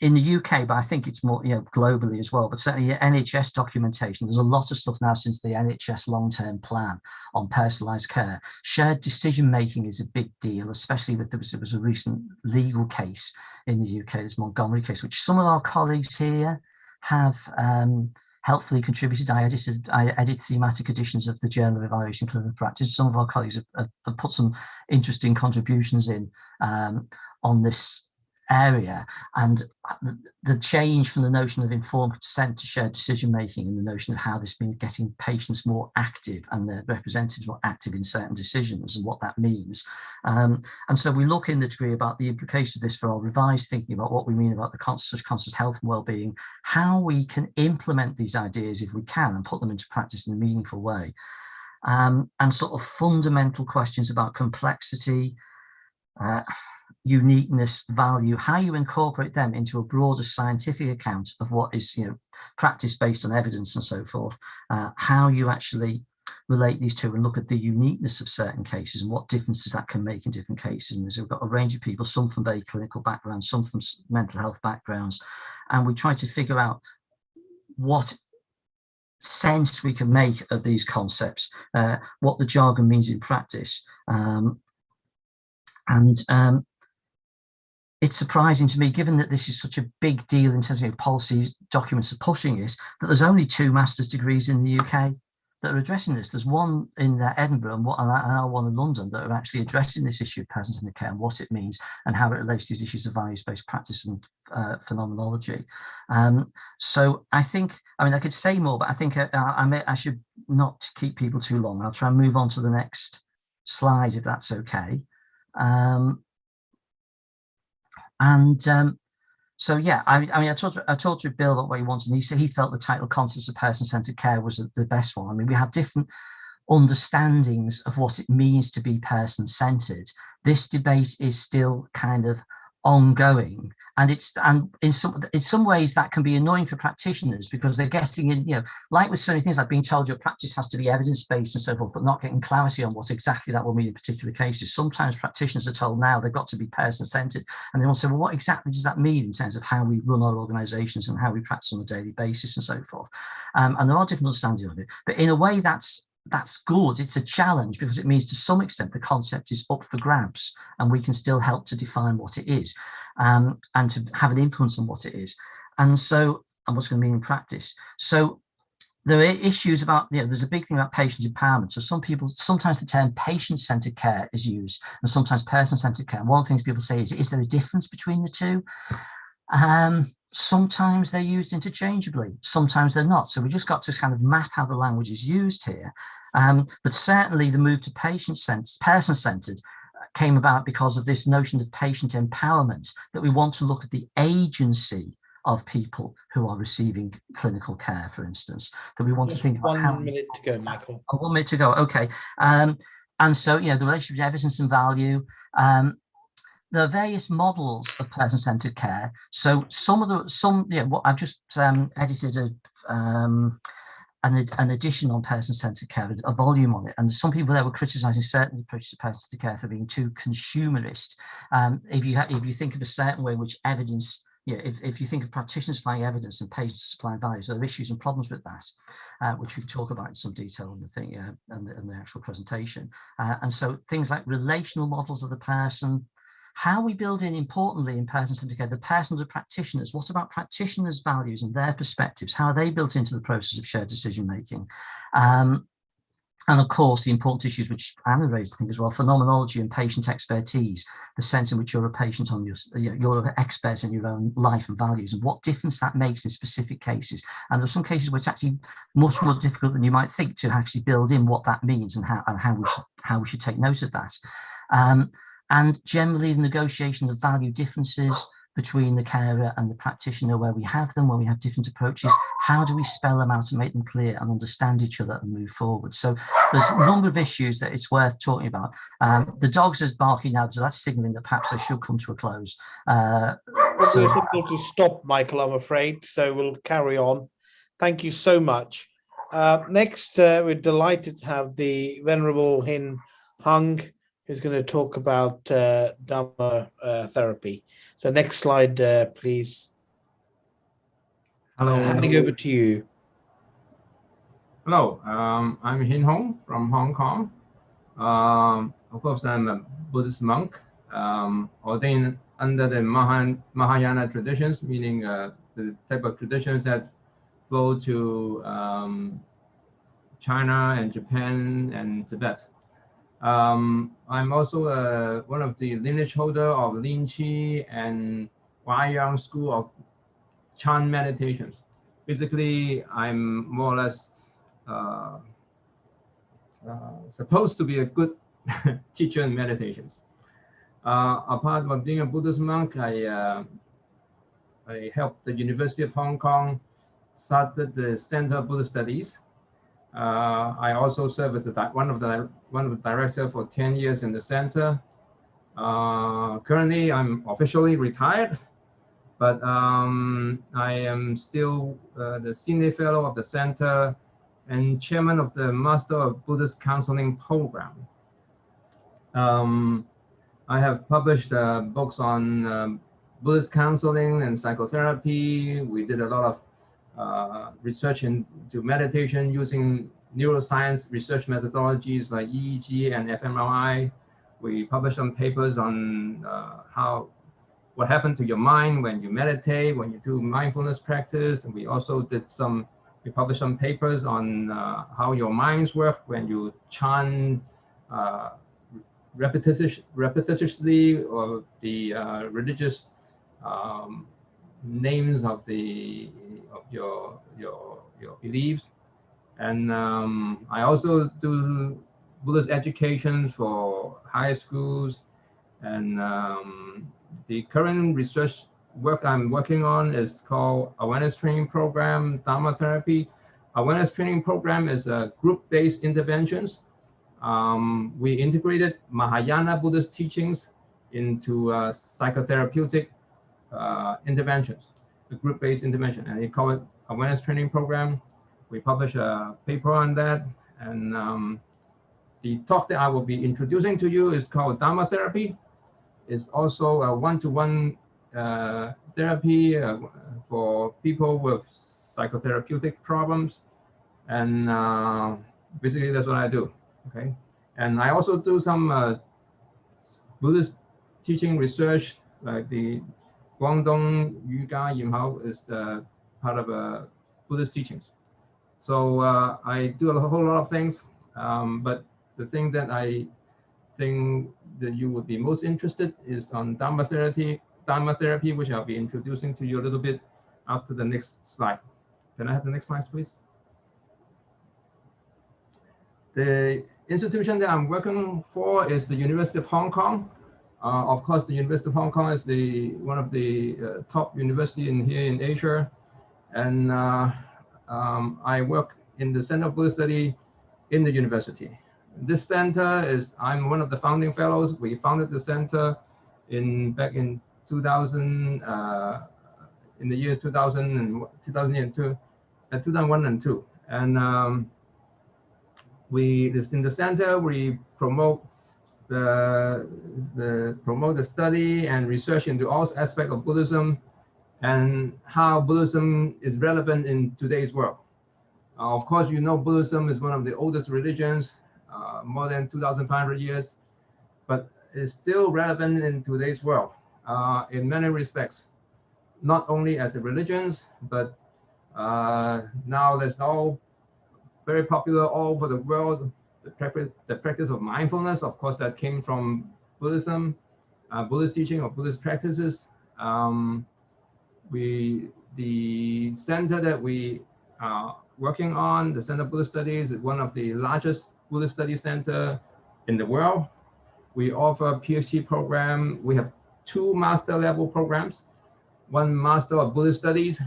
UK, but I think it's more, globally as well, but certainly NHS documentation. There's a lot of stuff now since the NHS long-term plan on personalised care. Shared decision-making is a big deal, especially with, there was a recent legal case in the UK, this Montgomery case, which some of our colleagues here have helpfully contributed. I edited thematic editions of the Journal of Evaluation Clinical Practice. Some of our colleagues have put some interesting contributions in on this area, and the change from the notion of informed consent to shared decision making, and the notion of how this means getting patients more active and their representatives more active in certain decisions and what that means. And so we look in the degree about the implications of this for our revised thinking about what we mean about the concept of health and well-being, how we can implement these ideas if we can and put them into practice in a meaningful way, and sort of fundamental questions about complexity, uniqueness, value, how you incorporate them into a broader scientific account of what is, practice based on evidence and so forth, how you actually relate these two and look at the uniqueness of certain cases and what differences that can make in different cases. And so we've got a range of people, some from very clinical backgrounds, some from mental health backgrounds, and we try to figure out what sense we can make of these concepts, what the jargon means in practice. It's surprising to me, given that this is such a big deal in terms of policy documents are pushing this, that there's only 2 master's degrees in the UK that are addressing this. There's one in Edinburgh and one in London that are actually addressing this issue of person-centered care and what it means and how it relates to these issues of values-based practice and phenomenology. So I think, I could say more, but I think I should not keep people too long. I'll try and move on to the next slide if that's okay. So yeah, I talked to Bill about what he wanted, and he said he felt the title "Concepts of Person-Centered Care" was the best one. we have different understandings of what it means to be person-centered. This debate is still kind of ongoing, and in some ways that can be annoying for practitioners because they're getting in, like with so many things, like being told your practice has to be evidence-based and so forth, but not getting clarity on what exactly that will mean in particular cases. Sometimes practitioners are told now they've got to be person-centered, and they will say, well, what exactly does that mean in terms of how we run our organizations and how we practice on a daily basis and so forth. And there are different understandings of it, but in a way that's good. It's a challenge because it means to some extent the concept is up for grabs and we can still help to define what it is, and to have an influence on what it is, and what's going to mean in practice. So there are issues about, there's a big thing about patient empowerment. So sometimes the term patient-centered care is used and sometimes person-centered care. And one of the things people say is there a difference between the two? Sometimes they're used interchangeably, sometimes they're not. So we just got to kind of map how the language is used here. But certainly the move to person-centered came about because of this notion of patient empowerment, that we want to look at the agency of people who are receiving clinical care, for instance, that we want to think about 1 minute to go, Michael. 1 minute to go, okay. And so, the relationship between evidence and value. There are various models of person-centered care. So what I've just edited an edition on person-centered care, a volume on it, and some people there were criticizing certain approaches to person-centered care for being too consumerist. If you think of a certain way in which evidence, if you think of practitioners supplying evidence and patients supplying values, there are issues and problems with that, which we can talk about in some detail in the thing and the actual presentation. And so things like relational models of the person, How we build in, importantly, in person-centered care, the persons of practitioners. What about practitioners' values and their perspectives? How are they built into the process of shared decision-making? And of course, the important issues which Anna raised, I think, as well, phenomenology and patient expertise, the sense in which you're a patient on you're an expert in your own life and values, and what difference that makes in specific cases. And there's some cases where it's actually much more difficult than you might think to actually build in what that means and how we should take note of that. And generally, the negotiation of value differences between the carer and the practitioner, where we have them, where we have different approaches, how do we spell them out and make them clear and understand each other and move forward? So there's a number of issues that it's worth talking about. The dogs is barking now, so that's signaling that perhaps I should come to a close. It's difficult to stop, Michael, I'm afraid, so we'll carry on. Thank you so much. Next, we're delighted to have the Venerable Hin Hung, who's going to talk about Dharma therapy. So next slide, please. Hello. Handing over to you. Hello, I'm Hin Hong from Hong Kong. Of course, I'm a Buddhist monk, ordained under the Mahayana traditions, meaning the type of traditions that flow to China and Japan and Tibet. I'm also one of the lineage holder of Lin Qi and Huayang school of Chan meditations. Basically, I'm more or less supposed to be a good teacher in meditations. Apart from being a Buddhist monk, I helped the University of Hong Kong started the Center of Buddhist Studies. I also served as one of the directors for 10 years in the center. Currently, I'm officially retired, but I am still the senior fellow of the center and chairman of the Master of Buddhist Counseling program. I have published books on Buddhist counseling and psychotherapy. We did a lot of research into meditation using neuroscience research methodologies like EEG and fMRI. We published some papers on what happened to your mind when you meditate, when you do mindfulness practice. And we also we published some papers on how your minds work when you chant repetitiously or the religious names of your beliefs. And I also do Buddhist education for high schools. And the current research work I'm working on is called Awareness Training Program, Dharma Therapy. Awareness Training Program is a group-based interventions. We integrated Mahayana Buddhist teachings into psychotherapeutic interventions, a group-based intervention, and we call it Awareness Training Program. We published a paper on that, and the talk that I will be introducing to you is called Dharma Therapy. It's also a one-to-one therapy for people with psychotherapeutic problems, and basically that's what I do. Okay, and I also do some Buddhist teaching research, like the Guangdong Yuga Yimhao is the part of Buddhist teachings. So I do a whole lot of things, but the thing that I think that you would be most interested is on Dharma therapy, which I'll be introducing to you a little bit after the next slide. Can I have the next slide, please? The institution that I'm working for is the University of Hong Kong. Of course, the University of Hong Kong is one of the top universities here in Asia. And I work in the Center of Buddhist Study in the university. This center I'm one of the founding fellows. We founded the center back in 2000, in the year 2001 and 2002. And in the center, we promote the study and research into all aspects of Buddhism and how Buddhism is relevant in today's world. Of course, you know Buddhism is one of the oldest religions, more than 2,500 years. But is still relevant in today's world in many respects, not only as a religions, but now there's all very popular all over the world, the practice of mindfulness. Of course, that came from Buddhism, Buddhist teaching or Buddhist practices. The center that we are working on, the Center of Buddhist Studies, is one of the largest Buddhist study center in the world. We offer a PhD program. We have 2 master level programs, one Master of Buddhist Studies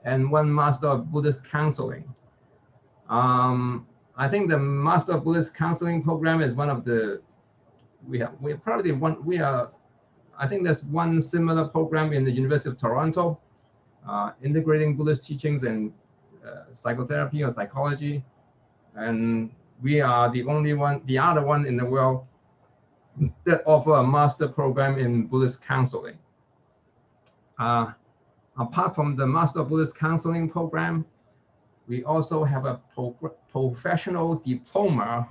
and one Master of Buddhist Counseling. I think the Master of Buddhist Counseling program is one of the, I think there's one similar program in the University of Toronto, integrating Buddhist teachings and psychotherapy or psychology. And we are the other one in the world that offer a master program in Buddhist counseling. Apart from the Master of Buddhist Counseling program, we also have a professional diploma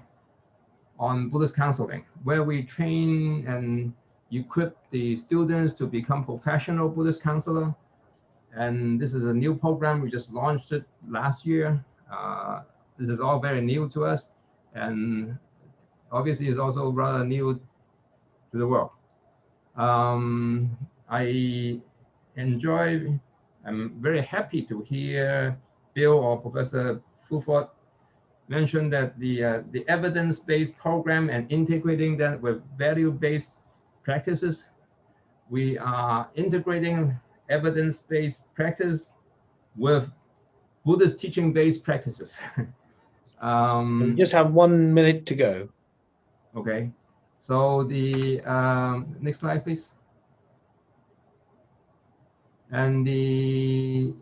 on Buddhist counseling, where we train and equip the students to become professional Buddhist counselor. And this is a new program. We just launched it last year. This is all very new to us, and obviously is also rather new to the world. I'm very happy to hear Bill or Professor Fulford mention that the evidence-based program and integrating that with value-based practices. We are integrating evidence-based practice with Buddhist teaching-based practices. We just have 1 minute to go. Okay, so the next slide, please. And the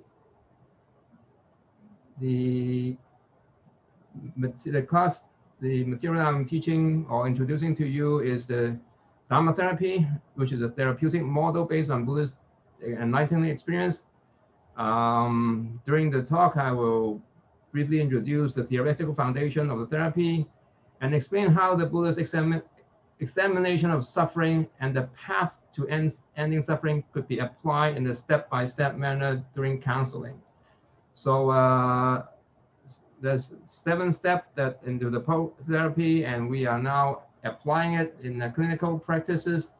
material I'm teaching or introducing to you is the Dharma therapy, which is a therapeutic model based on Buddhist enlightenment experience. During the talk, I will briefly introduce the theoretical foundation of the therapy and explain how the Buddhist examination of suffering and the path to ending suffering could be applied in a step-by-step manner during counseling. So there's 7 steps that into the therapy, and we are now applying it in the clinical practices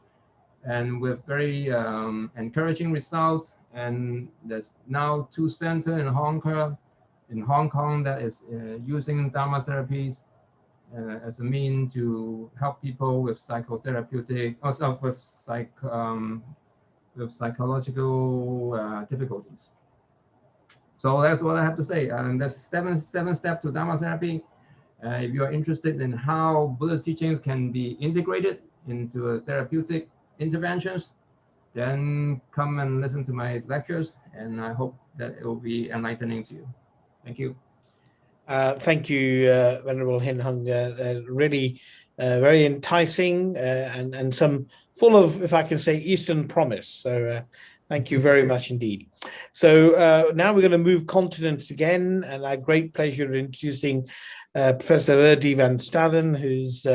and with very encouraging results. And there's now 2 centers in Hong Kong that is using Dharma therapies as a mean to help people with psychotherapeutic, also with psychological difficulties. So that's what I have to say. And there's 7 steps to Dharma therapy. If you are interested in how Buddhist teachings can be integrated into therapeutic interventions, then come and listen to my lectures, and I hope that it will be enlightening to you. Thank you. Thank you, Venerable Hin Hung. Really very enticing and some full of, if I can say, Eastern promise. So thank you very much indeed. So now we're going to move continents again, and our great pleasure in introducing Professor Verdi van Staden, who's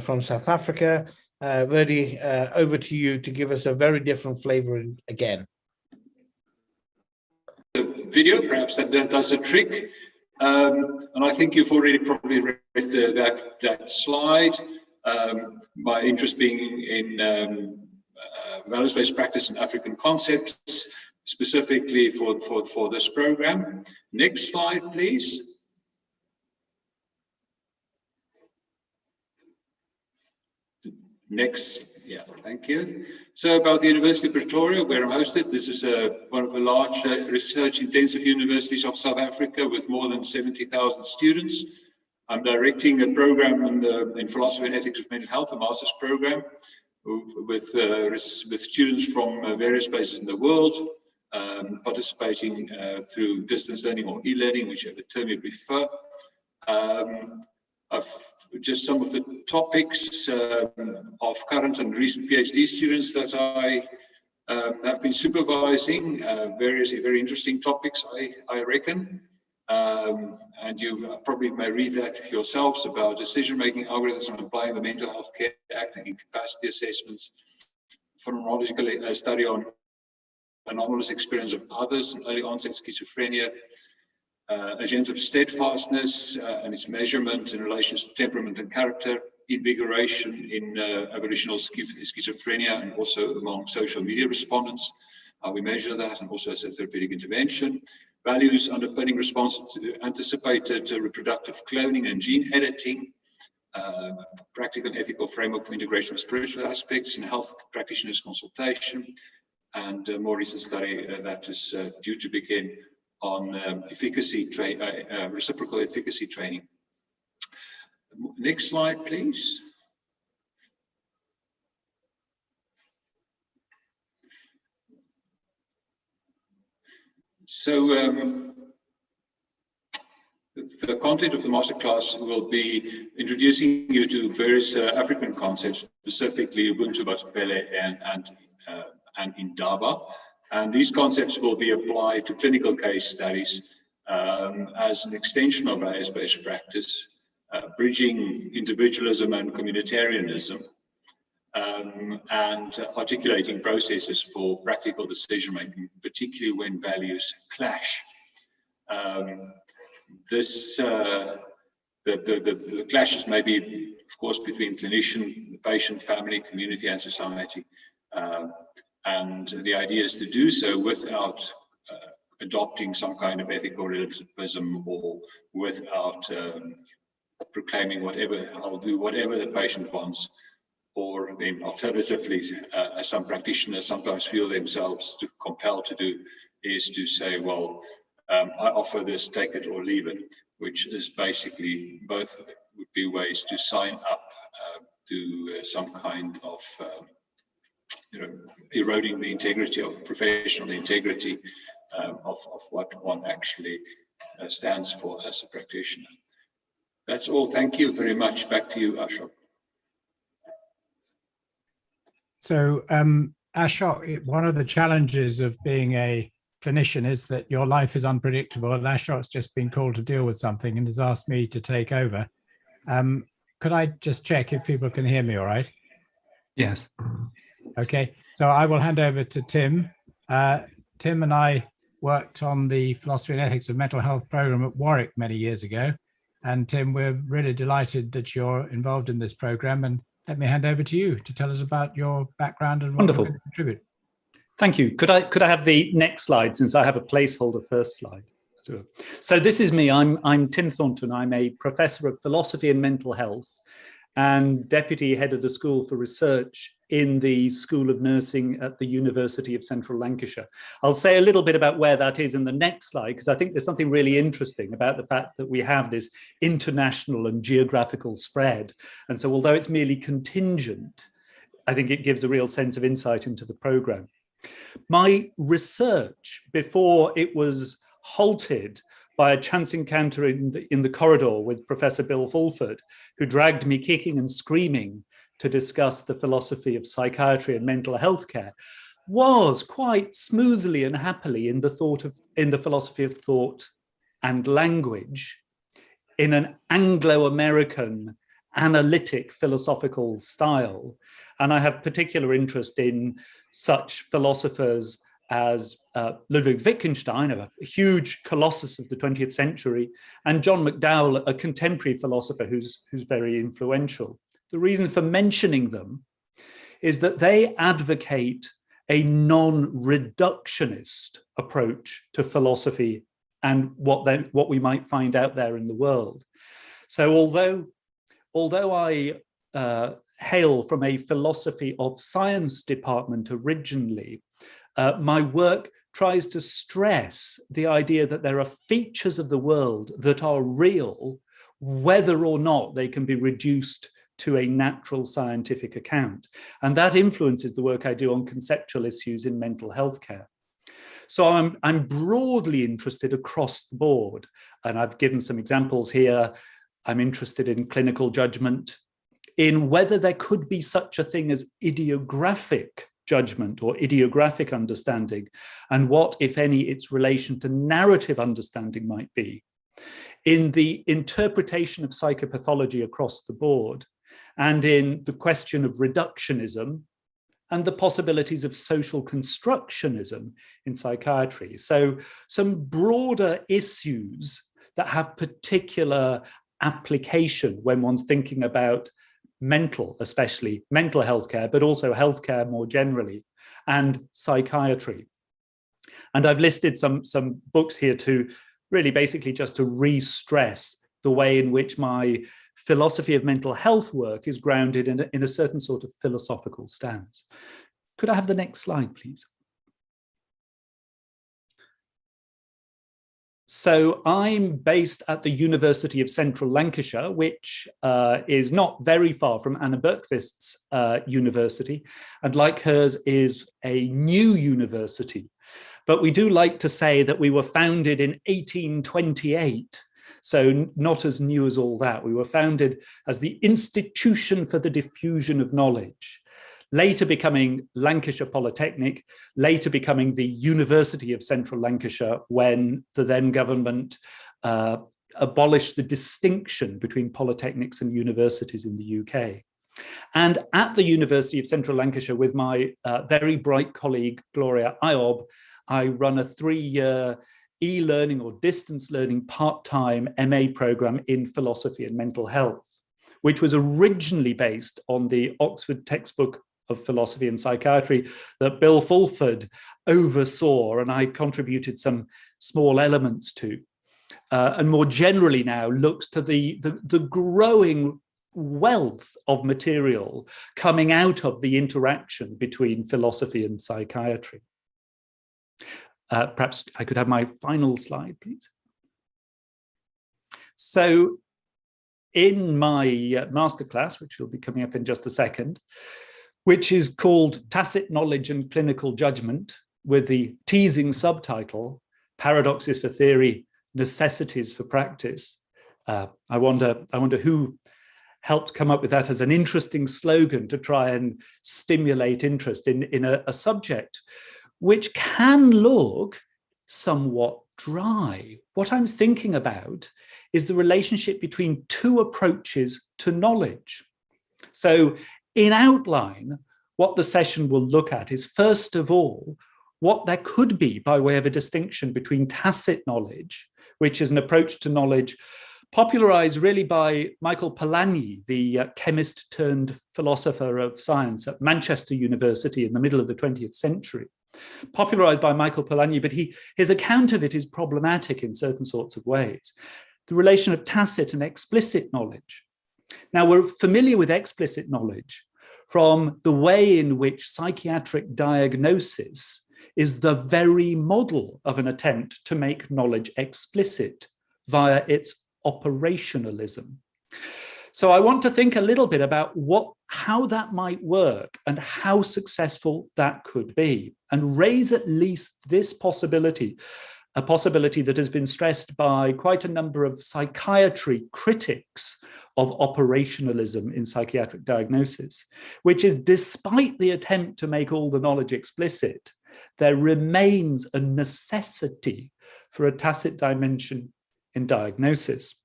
from South Africa. Verdi, over to you to give us a very different flavor again. The video, perhaps that does the trick. And I think you've already probably read that slide. My interest being in values-based practice and African concepts, specifically for this program. Next slide, please. Next, yeah, thank you. So about the University of Pretoria, where I'm hosted, this is one of the large research-intensive universities of South Africa with more than 70,000 students. I'm directing a program in philosophy and ethics of mental health, a master's program, with students from various places in the world, participating through distance learning or e-learning, whichever term you prefer. Just some of the topics of current and recent PhD students that I have been supervising, various very interesting topics, I reckon. And you probably may read that yourselves about decision-making algorithms on applying the Mental Health Care Act and capacity assessments, phenomenological study on anomalous experience of others and early onset schizophrenia, agenda of steadfastness and its measurement in relation to temperament and character, invigoration in evolutional schizophrenia and also among social media respondents, how we measure that, and also as a therapeutic intervention, values underpinning response to anticipated reproductive cloning and gene editing, practical and ethical framework for integration of spiritual aspects in health practitioners consultation, and a more recent study that is due to begin on reciprocal efficacy training. Next slide, please. So the content of the masterclass will be introducing you to various African concepts, specifically Ubuntu, Batupele, and Indaba. And these concepts will be applied to clinical case studies as an extension of values-based practice, bridging individualism and communitarianism, and articulating processes for practical decision-making, particularly when values clash. The clashes may be, of course, between clinician, patient, family, community, and society. And the idea is to do so without adopting some kind of ethical relativism or without proclaiming whatever, I'll do whatever the patient wants, or then alternatively, as some practitioners sometimes feel themselves compelled to do, is to say, well, I offer this, take it or leave it, which is basically both would be ways to sign up to some kind of eroding the integrity of professional integrity of what one actually stands for as a practitioner. That's all. Thank you very much. Back to you, Ashok. So, Ashok, one of the challenges of being a clinician is that your life is unpredictable, and Ashok's just been called to deal with something and has asked me to take over. Could I just check if people can hear me all right? Yes. Okay, so I will hand over to Tim. Tim and I worked on the Philosophy and Ethics of Mental Health program at Warwick many years ago. And Tim, we're really delighted that you're involved in this program, and let me hand over to you to tell us about your background and what you're going to contribute. Thank you. Could I have the next slide, since I have a placeholder first slide? So this is me. I'm Tim Thornton. I'm a professor of philosophy and mental health and deputy head of the School for Research in the School of Nursing at the University of Central Lancashire. I'll say a little bit about where that is in the next slide, because I think there's something really interesting about the fact that we have this international and geographical spread. And so although it's merely contingent, I think it gives a real sense of insight into the program. My research, before it was halted by a chance encounter in the corridor with Professor Bill Fulford, who dragged me kicking and screaming to discuss the philosophy of psychiatry and mental health care, was quite smoothly and happily in the philosophy of thought and language in an Anglo-American analytic philosophical style. And I have particular interest in such philosophers as Ludwig Wittgenstein, a huge colossus of the 20th century, and John McDowell, a contemporary philosopher who's very influential. The reason for mentioning them is that they advocate a non-reductionist approach to philosophy and what we might find out there in the world. So although I hail from a philosophy of science department originally, my work tries to stress the idea that there are features of the world that are real, whether or not they can be reduced to a natural scientific account. And that influences the work I do on conceptual issues in mental health care. So I'm broadly interested across the board, and I've given some examples here. I'm interested in clinical judgment, in whether there could be such a thing as ideographic judgment or ideographic understanding, and what, if any, its relation to narrative understanding might be. in the interpretation of psychopathology across the board, and in the question of reductionism and the possibilities of social constructionism in psychiatry. So some broader issues that have particular application when one's thinking about mental, especially mental health care, but also healthcare more generally, and psychiatry. And I've listed some books here to really basically just to re-stress the way in which my philosophy of mental health work is grounded in a certain sort of philosophical stance. Could I have the next slide, please? So I'm based at the University of Central Lancashire, which is not very far from Anna Burquist's university, and like hers is a new university. But we do like to say that we were founded in 1828, so not as new as all that. We were founded as the Institution for the Diffusion of Knowledge, later becoming Lancashire Polytechnic, later becoming the University of Central Lancashire when the then government abolished the distinction between polytechnics and universities in the UK. And at the University of Central Lancashire, with my very bright colleague, Gloria Iob, I run a 3-year e-learning or distance learning part-time MA program in philosophy and mental health, which was originally based on the Oxford textbook of philosophy and psychiatry that Bill Fulford oversaw, and I contributed some small elements to, and more generally now looks to the growing wealth of material coming out of the interaction between philosophy and psychiatry. Perhaps I could have my final slide, please. So in my masterclass, which will be coming up in just a second, which is called Tacit Knowledge and Clinical Judgment, with the teasing subtitle, Paradoxes for Theory, Necessities for Practice. I wonder who helped come up with that as an interesting slogan to try and stimulate interest in a subject which can look somewhat dry. What I'm thinking about is the relationship between two approaches to knowledge. So in outline, what the session will look at is, first of all, what there could be by way of a distinction between tacit knowledge, which is an approach to knowledge popularized really by Michael Polanyi, the chemist turned philosopher of science at Manchester University in the middle of the 20th century. Popularized by Michael Polanyi, but his account of it is problematic in certain sorts of ways. The relation of tacit and explicit knowledge. Now, we're familiar with explicit knowledge from the way in which psychiatric diagnosis is the very model of an attempt to make knowledge explicit via its operationalism. So I want to think a little bit about how that might work and how successful that could be, and raise at least this possibility, a possibility that has been stressed by quite a number of psychiatry critics of operationalism in psychiatric diagnosis, which is, despite the attempt to make all the knowledge explicit, there remains a necessity for a tacit dimension in diagnosis.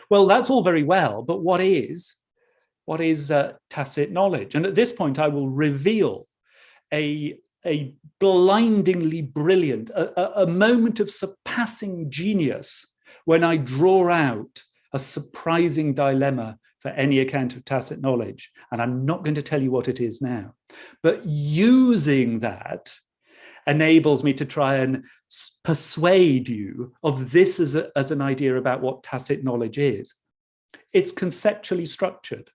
Well, that's all very well, but what is tacit knowledge? And at this point, I will reveal a blindingly brilliant, a moment of surpassing genius when I draw out a surprising dilemma for any account of tacit knowledge. And I'm not going to tell you what it is now, but using that enables me to try and persuade you of this as an idea about what tacit knowledge is. It's conceptually structured.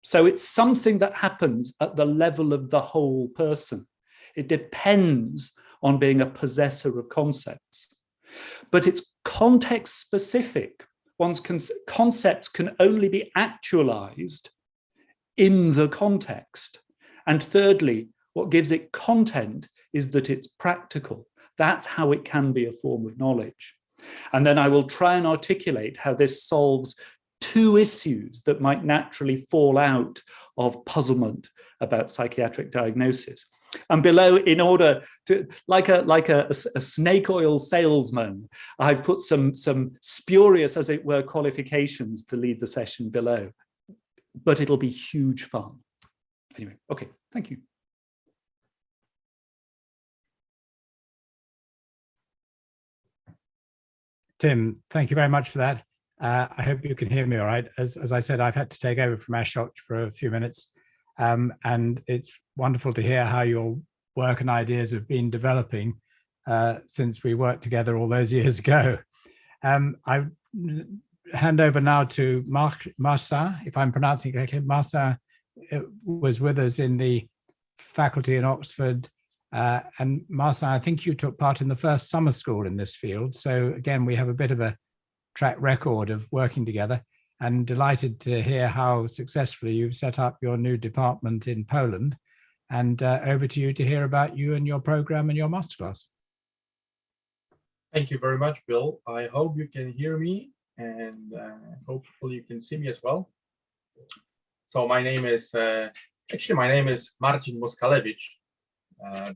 So it's something that happens at the level of the whole person. It depends on being a possessor of concepts. But it's context specific. One's concepts can only be actualized in the context. And thirdly, what gives it content is that it's practical. That's how it can be a form of knowledge. And then I will try and articulate how this solves two issues that might naturally fall out of puzzlement about psychiatric diagnosis. And below, in order to, like a snake oil salesman, I've put some spurious, as it were, qualifications to lead the session below. But it'll be huge fun. Anyway, okay, thank you. Tim, thank you very much for that. I hope you can hear me all right. As I said, I've had to take over from Ashok for a few minutes. And it's wonderful to hear how your work and ideas have been developing since we worked together all those years ago. I hand over now to Marcin, if I'm pronouncing it correctly. Marcin was with us in the faculty in Oxford. And Marcin, I think you took part in the first summer school in this field. So again, we have a bit of a track record of working together, and delighted to hear how successfully you've set up your new department in Poland. And over to you to hear about you and your program and your masterclass. Thank you very much, Bill. I hope you can hear me, and hopefully you can see me as well. So my name is, actually my name is Marcin Moskalewicz,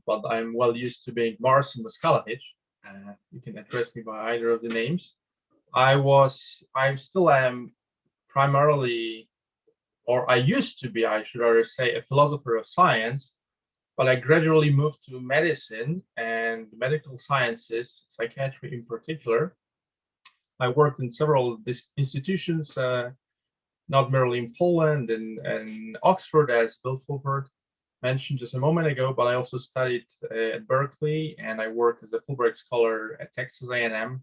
but I'm well used to being Marcin Moskalewicz. You can address me by either of the names. I still am primarily, or I used to be, I should rather say, a philosopher of science, but I gradually moved to medicine and medical sciences, psychiatry in particular. I worked in several institutions, not merely in Poland and Oxford, as Bill Fulbright mentioned just a moment ago, but I also studied at Berkeley, and I work as a Fulbright scholar at Texas A&M,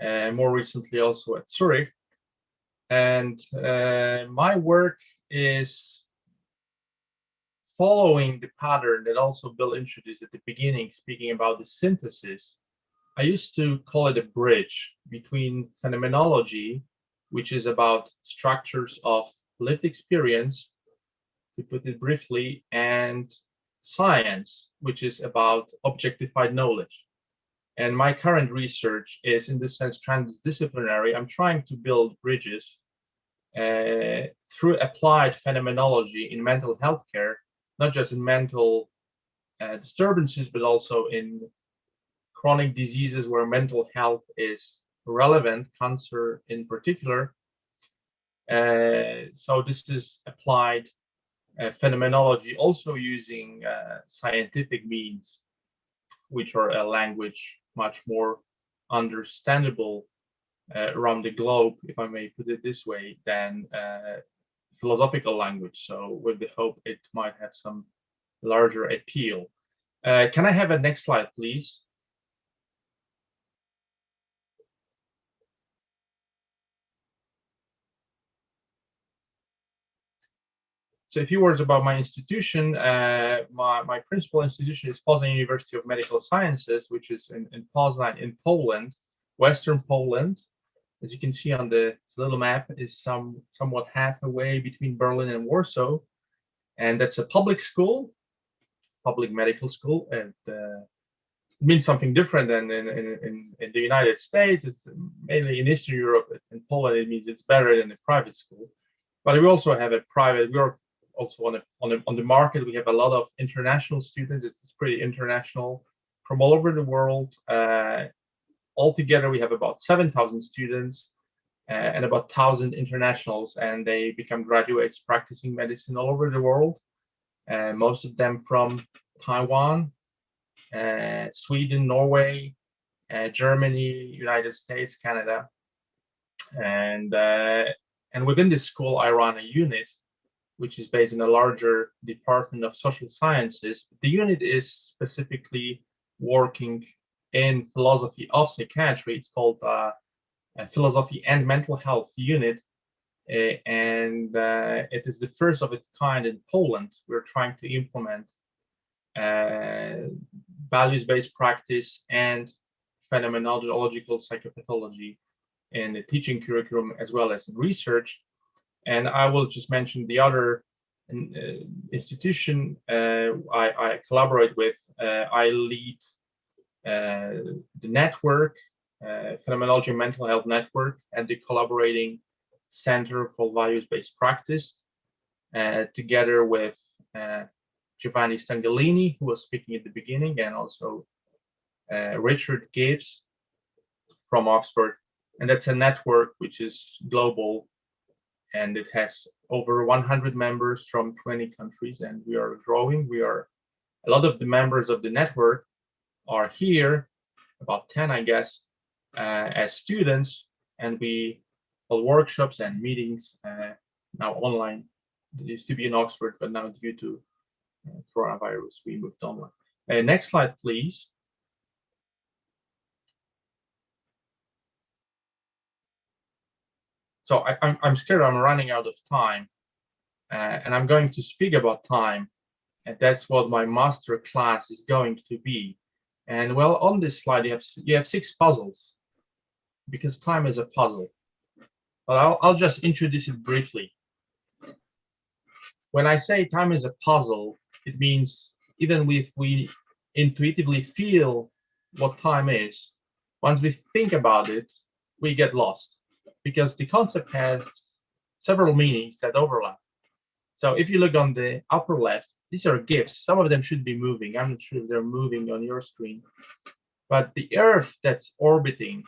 and more recently also at Zurich. And my work is following the pattern that also Bill introduced at the beginning, speaking about the synthesis. I used to call it a bridge between phenomenology, which is about structures of lived experience, to put it briefly, and science, which is about objectified knowledge. And my current research is, in this sense, transdisciplinary. I'm trying to build bridges through applied phenomenology in mental health care, not just in mental disturbances, but also in chronic diseases where mental health is relevant, cancer in particular. So this is applied phenomenology, also using scientific means, which are a language much more understandable around the globe, if I may put it this way, than philosophical language. So with the hope it might have some larger appeal. Can I have a next slide, please? So a few words about my institution. My principal institution is Poznań University of Medical Sciences, which is in Poznań in Poland, Western Poland. As you can see on the little map, is somewhat halfway between Berlin and Warsaw. And that's a public school, public medical school. And it means something different than in the United States. It's mainly in Eastern Europe. In Poland, it means it's better than a private school. But we also have a private, we're also on the market. We have a lot of international students. It's pretty international from all over the world. Altogether, we have about 7,000 students and about 1,000 internationals, and they become graduates practicing medicine all over the world. Most of them from Taiwan, Sweden, Norway, Germany, United States, Canada. And within this school, I run a unit which is based in a larger department of social sciences. The unit is specifically working in philosophy of psychiatry. It's called Philosophy and Mental Health Unit, and it is the first of its kind in Poland. We're trying to implement values-based practice and phenomenological psychopathology in the teaching curriculum as well as in research. And I will just mention the other institution I collaborate with. I lead the network, Phenomenology and Mental Health Network, and the collaborating Center for Values-Based Practice, together with Giovanni Stangelini, who was speaking at the beginning, and also Richard Gibbs from Oxford. And that's a network which is global, and it has over 100 members from 20 countries, and we are growing. A lot of the members of the network are here, about 10, I guess, as students, and we hold workshops and meetings now online. It used to be in Oxford, but now due to coronavirus, we moved online. Next slide, please. So I'm scared I'm running out of time, and I'm going to speak about time, and that's what my master class is going to be. And well, on this slide you have 6 puzzles, because time is a puzzle. But I'll just introduce it briefly. When I say time is a puzzle, it means even if we intuitively feel what time is, once we think about it, we get lost, because the concept has several meanings that overlap. So if you look on the upper left, these are gifts. Some of them should be moving. I'm not sure if they're moving on your screen. But the Earth that's orbiting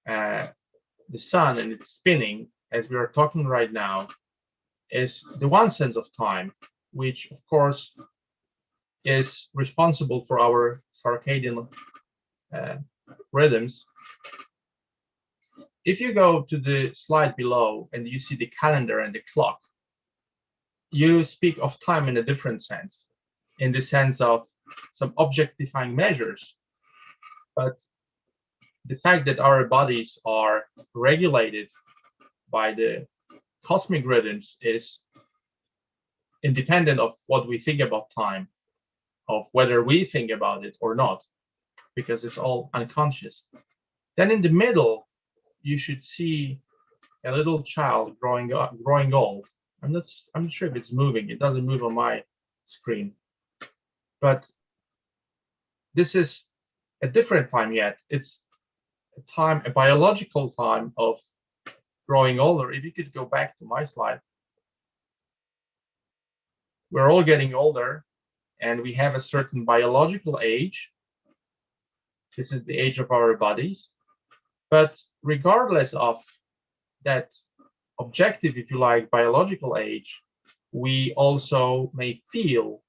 the sun and it's spinning, as we are talking right now, is the one sense of time, which of course is responsible for our circadian rhythms. If you go to the slide below and you see the calendar and the clock, you speak of time in a different sense, in the sense of some objectifying measures. But the fact that our bodies are regulated by the cosmic rhythms is independent of what we think about time, of whether we think about it or not, because it's all unconscious. Then in the middle, you should see a little child growing old. I'm not sure if it's moving. It doesn't move on my screen. But this is a different time yet. It's a biological time of growing older. If you could go back to my slide. We're all getting older, and we have a certain biological age. This is the age of our bodies. But regardless of that objective, if you like, biological age, we also may feel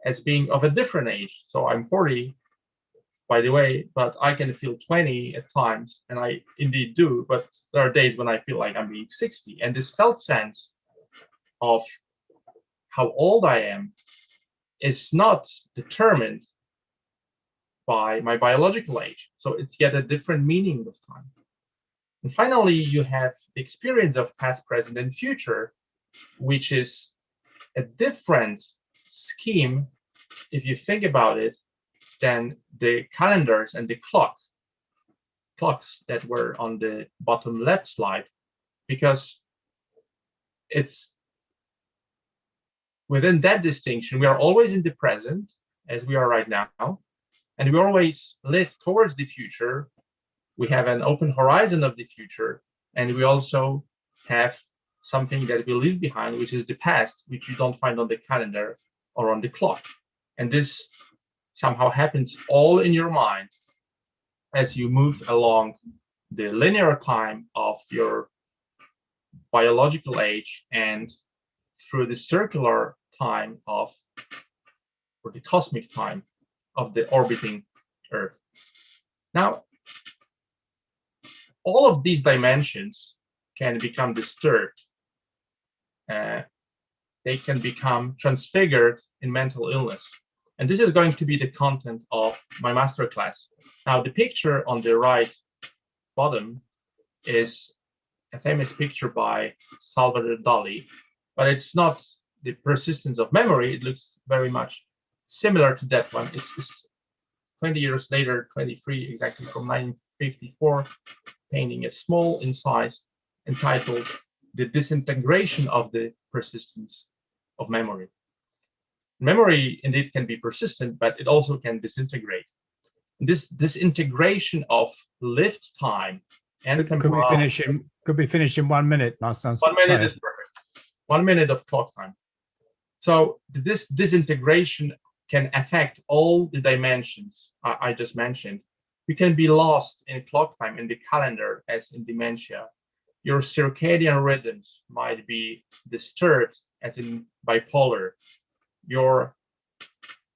as being of a different age. So I'm 40, by the way, but I can feel 20 at times, and I indeed do, but there are days when I feel like I'm being 60. And this felt sense of how old I am is not determined by my biological age. So it's yet a different meaning of time. And finally, you have the experience of past, present, and future, which is a different scheme, if you think about it, than the calendars and the clocks that were on the bottom left slide, because it's within that distinction, we are always in the present, as we are right now, and we always live towards the future. We have an open horizon of the future, and we also have something that we leave behind, which is the past, which you don't find on the calendar or on the clock. And this somehow happens all in your mind as you move along the linear time of your biological age and through the circular time or the cosmic time of the orbiting Earth. Now, all of these dimensions can become disturbed. They can become transfigured in mental illness. And this is going to be the content of my masterclass. Now, the picture on the right bottom is a famous picture by Salvador Dali, but it's not the persistence of memory. It looks very much similar to that one. It's 20 years later, 23 exactly, from 1954, painting a small in size entitled The Disintegration of the Persistence of Memory. Memory indeed can be persistent, but it also can disintegrate. This disintegration of lived time and could be finished in 1 minute, Marcin. 1 minute is perfect. 1 minute of clock time. So this disintegration can affect all the dimensions I just mentioned. You can be lost in clock time in the calendar as in dementia. Your circadian rhythms might be disturbed as in bipolar. Your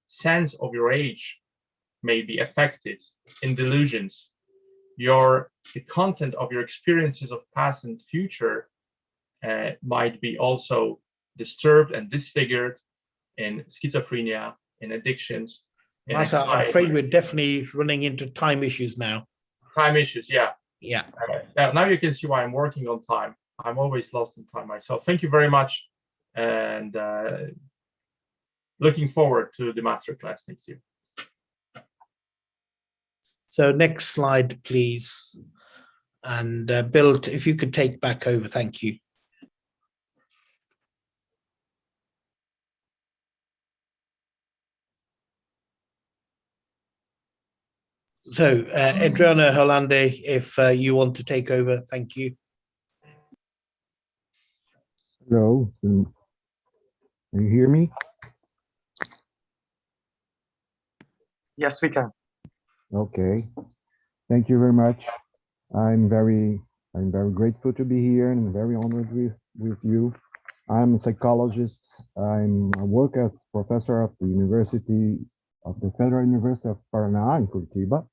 sense of your age may be affected in delusions. The content of your experiences of past and future might be also disturbed and disfigured in schizophrenia, in addictions. Martha, I'm afraid we're definitely running into time issues now. Time issues, yeah. Yeah. Now you can see why I'm working on time. I'm always lost in time myself. Thank you very much, and looking forward to the masterclass next year. So next slide, please. And Bill, if you could take back over, thank you. So Adriana Hollande, if you want to take over, thank you. Hello, can you hear me? Yes, we can. Okay, thank you very much. I'm very grateful to be here and very honored with you. I'm a psychologist. I work as professor of the Federal University of Paraná in Curitiba.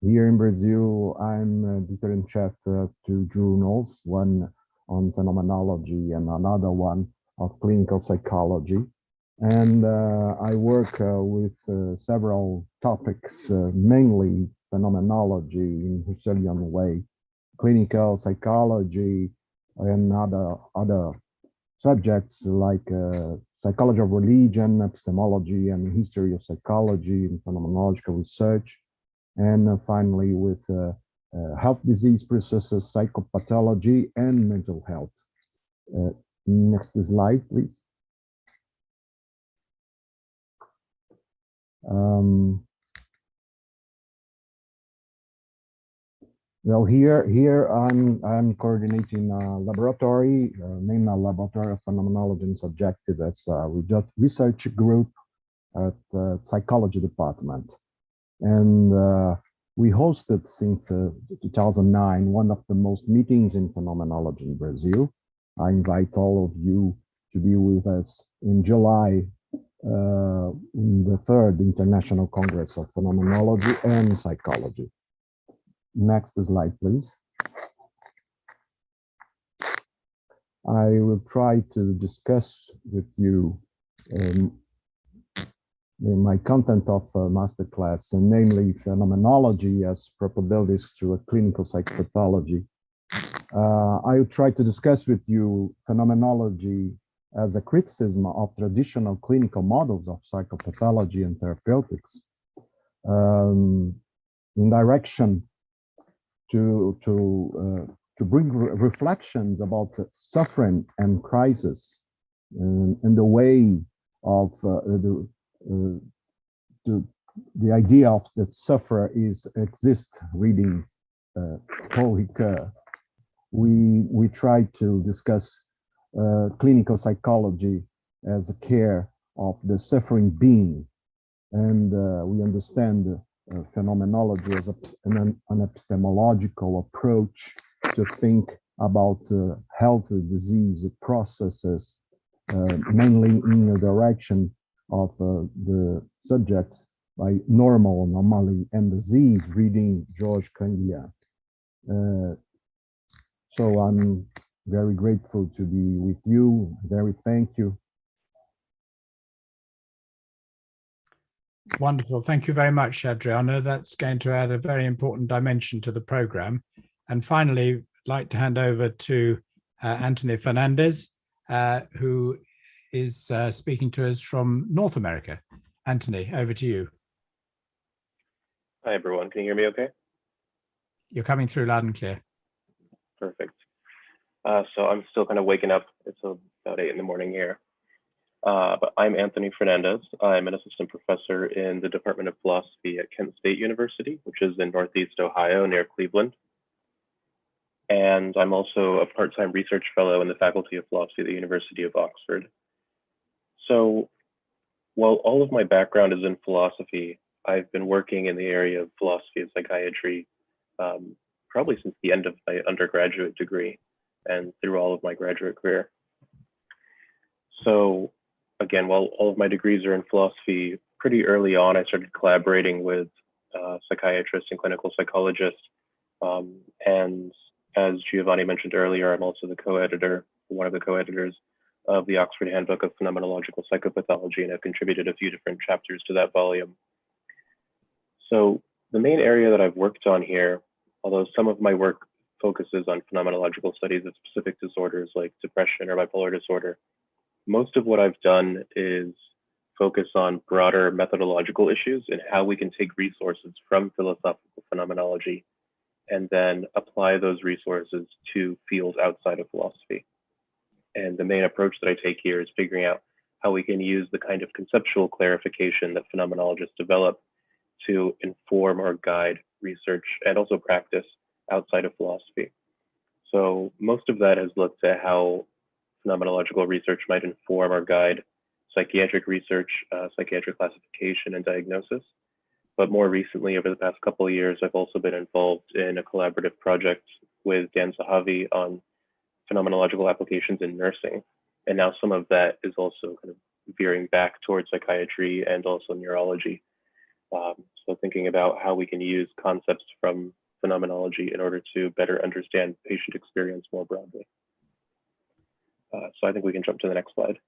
Here in Brazil, I'm editor-in-chief of 2 journals, one on phenomenology and another one of clinical psychology. And I work with several topics, mainly phenomenology in Husserlian way, clinical psychology, and other subjects like psychology of religion, epistemology, and history of psychology and phenomenological research. And finally, with health disease processes, psychopathology, and mental health. Next slide, please. Well, here I'm coordinating a laboratory, named a Laboratory of Phenomenology and Subjective. That's a research group at the psychology department. And we hosted since 2009 one of the most meetings in phenomenology in Brazil. I invite all of you to be with us in July in the 3rd International Congress of Phenomenology and Psychology. Next slide, please. I will try to discuss with you my content of masterclass, and namely phenomenology as probabilities to a clinical psychopathology. I will try to discuss with you phenomenology as a criticism of traditional clinical models of psychopathology and therapeutics, in direction to bring reflections about suffering and crisis, in the way of the idea of the sufferer exists reading Paul Ricoeur. We try to discuss clinical psychology as a care of the suffering being, and we understand phenomenology as an epistemological approach to think about health disease processes, mainly in the direction of the subjects by normality and disease, reading Georges Canguilhem. So I'm very grateful to be with you. Very thank you. Wonderful. Thank you very much, Adriano. That's going to add a very important dimension to the program. And finally, I'd like to hand over to Anthony Fernandez, who is speaking to us from North America. Anthony, over to you. Hi, everyone. Can you hear me okay? You're coming through loud and clear. Perfect. So I'm still kind of waking up. It's about 8 in the morning here. But I'm Anthony Fernandez. I'm an assistant professor in the Department of Philosophy at Kent State University, which is in Northeast Ohio near Cleveland. And I'm also a part-time research fellow in the Faculty of Philosophy at the University of Oxford. So while all of my background is in philosophy, I've been working in the area of philosophy and psychiatry probably since the end of my undergraduate degree and through all of my graduate career. So again, while all of my degrees are in philosophy, pretty early on, I started collaborating with psychiatrists and clinical psychologists. And as Giovanni mentioned earlier, I'm also the co-editor, one of the co-editors of the Oxford Handbook of Phenomenological Psychopathology, and have contributed a few different chapters to that volume. So the main area that I've worked on here, although some of my work focuses on phenomenological studies of specific disorders like depression or bipolar disorder, most of what I've done is focus on broader methodological issues and how we can take resources from philosophical phenomenology and then apply those resources to fields outside of philosophy. And the main approach that I take here is figuring out how we can use the kind of conceptual clarification that phenomenologists develop to inform or guide research and also practice outside of philosophy. So most of that has looked at how phenomenological research might inform or guide psychiatric research, psychiatric classification and diagnosis. But more recently, over the past couple of years, I've also been involved in a collaborative project with Dan Zahavi on phenomenological applications in nursing. And now some of that is also kind of veering back towards psychiatry and also neurology. So thinking about how we can use concepts from phenomenology in order to better understand patient experience more broadly. So I think we can jump to the next slide.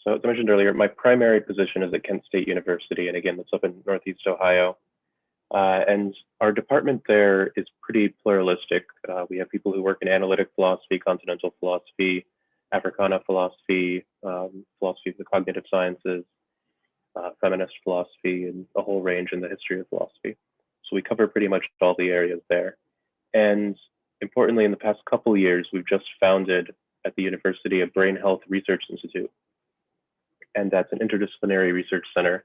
So as I mentioned earlier, my primary position is at Kent State University, and again, that's up in Northeast Ohio. And our department there is pretty pluralistic. We have people who work in analytic philosophy, continental philosophy, Africana philosophy, philosophy of the cognitive sciences, feminist philosophy, and a whole range in the history of philosophy. So we cover pretty much all the areas there. And importantly, in the past couple of years, we've just founded at the university a Brain Health Research Institute. And that's an interdisciplinary research center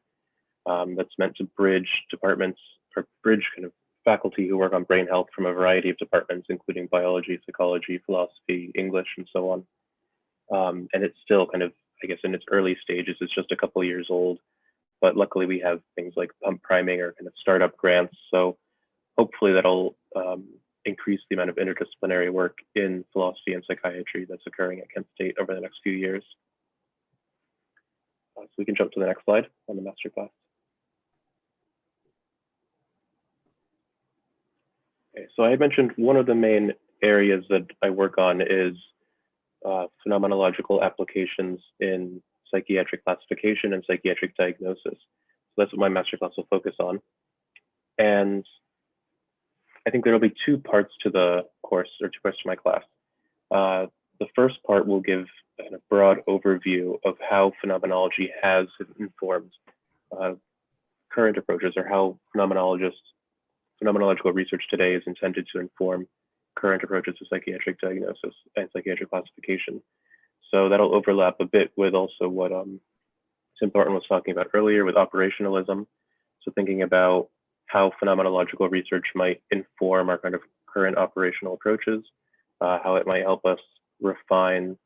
that's meant to bridge departments or bridge kind of faculty who work on brain health from a variety of departments, including biology, psychology, philosophy, English, and so on. And it's still kind of, I guess, in its early stages. It's just a couple of years old, but luckily we have things like pump priming or kind of startup grants. So hopefully that'll increase the amount of interdisciplinary work in philosophy and psychiatry that's occurring at Kent State over the next few years. So we can jump to the next slide on the masterclass. Okay, so I had mentioned one of the main areas that I work on is phenomenological applications in psychiatric classification and psychiatric diagnosis. So that's what my masterclass will focus on. And I think there will be two parts to the course, or two parts to my class. The first part will give a broad overview of how phenomenology has informed current approaches, or how phenomenological research today is intended to inform current approaches to psychiatric diagnosis and psychiatric classification. So that'll overlap a bit with also what Tim Thornton was talking about earlier with operationalism. So thinking about how phenomenological research might inform our kind of current operational approaches, how it might help us refine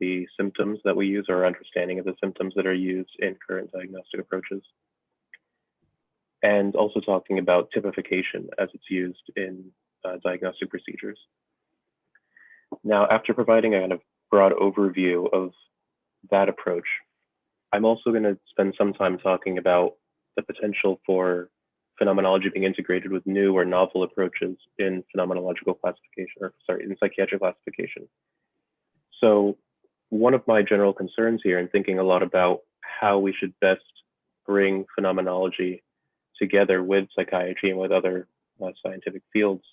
the symptoms that we use, or our understanding of the symptoms that are used in current diagnostic approaches. And also talking about typification as it's used in diagnostic procedures. Now, after providing a kind of broad overview of that approach, I'm also going to spend some time talking about the potential for phenomenology being integrated with new or novel approaches in phenomenological classification, or sorry, in psychiatric classification. So one of my general concerns here, in thinking a lot about how we should best bring phenomenology together with psychiatry and with other scientific fields,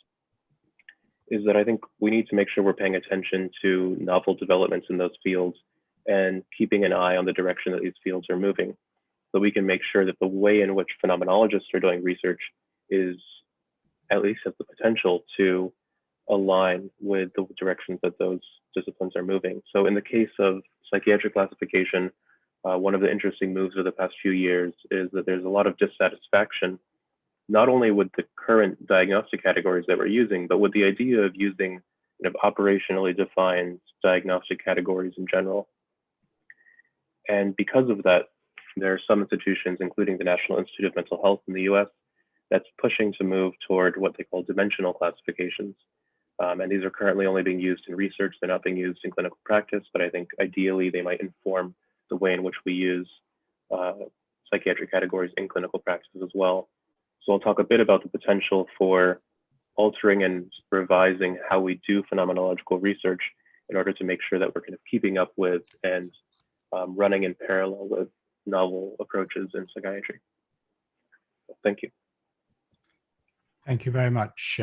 is that I think we need to make sure we're paying attention to novel developments in those fields and keeping an eye on the direction that these fields are moving, so we can make sure that the way in which phenomenologists are doing research is, at least has the potential to align with the directions that those disciplines are moving. So in the case of psychiatric classification, one of the interesting moves of the past few years is that there's a lot of dissatisfaction not only with the current diagnostic categories that we're using, but with the idea of using operationally defined diagnostic categories in general. And because of that, there are some institutions, including the National Institute of Mental Health in the US, that's pushing to move toward what they call dimensional classifications. And these are currently only being used in research. They're not being used in clinical practice, but I think ideally they might inform the way in which we use psychiatric categories in clinical practice as well. So I'll talk a bit about the potential for altering and revising how we do phenomenological research in order to make sure that we're kind of keeping up with and running in parallel with novel approaches in psychiatry. So thank you. Thank you very much,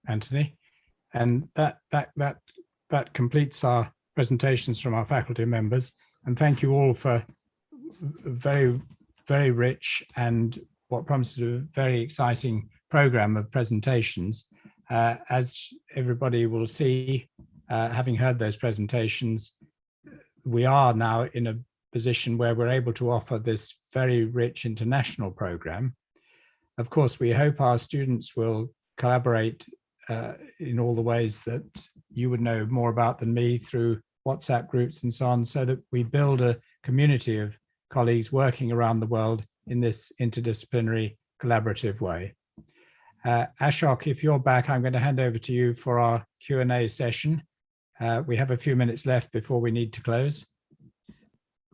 Anthony. And that completes our presentations from our faculty members. And thank you all for very, very rich and what promises a very exciting program of presentations. As everybody will see, having heard those presentations, we are now in a position where we're able to offer this very rich international program. Of course, we hope our students will collaborate in all the ways that you would know more about than me through WhatsApp groups and so on, so that we build a community of colleagues working around the world in this interdisciplinary collaborative way. Ashok, if you're back, I'm going to hand over to you for our Q&A session. We have a few minutes left before we need to close.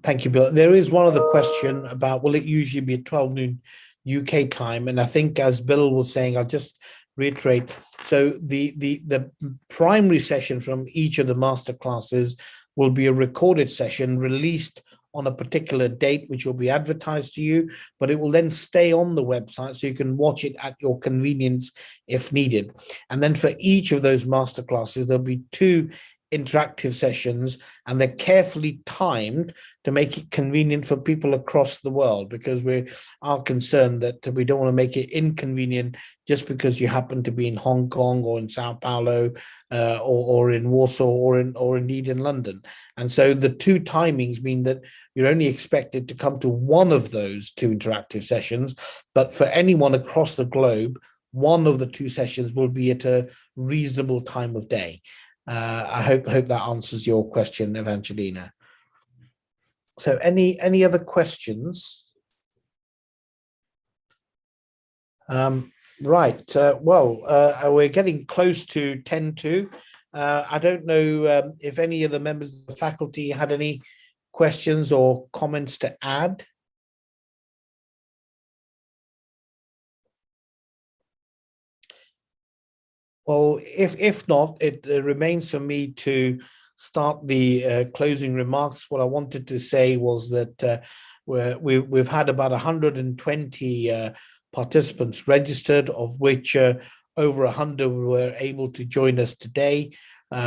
Thank you, Bill. There is one other question about, will it usually be at 12 noon UK time? And I think, as Bill was saying, I'll just reiterate. So the primary session from each of the master classes will be a recorded session released on a particular date, which will be advertised to you, but it will then stay on the website so you can watch it at your convenience if needed. And then for each of those master classes, there'll be 2 interactive sessions, and they're carefully timed to make it convenient for people across the world, because we are concerned that we don't want to make it inconvenient just because you happen to be in Hong Kong or in Sao Paulo or in Warsaw or indeed in London. And so the 2 timings mean that you're only expected to come to one of those 2 interactive sessions, but for anyone across the globe, one of the 2 sessions will be at a reasonable time of day. I hope that answers your question, Evangelina. So any other questions? Right. Well, we're getting close to 10:02. I don't know if any of the members of the faculty had any questions or comments to add. Well, if not, it remains for me to start the closing remarks. What I wanted to say was that we've had about 120 participants registered, of which over 100 were able to join us today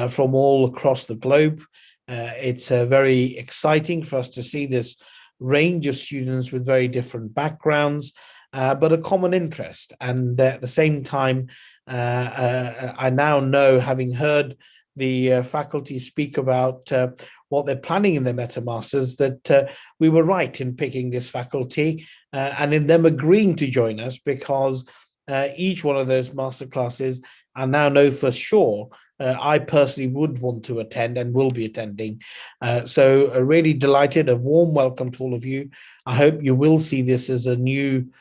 from all across the globe. It's very exciting for us to see this range of students with very different backgrounds, but a common interest. And at the same time, I now know, having heard the faculty speak about what they're planning in their MetaMasters, that we were right in picking this faculty and in them agreeing to join us, because each one of those masterclasses I now know for sure I personally would want to attend and will be attending. So really delighted, a warm welcome to all of you. I hope you will see this as a new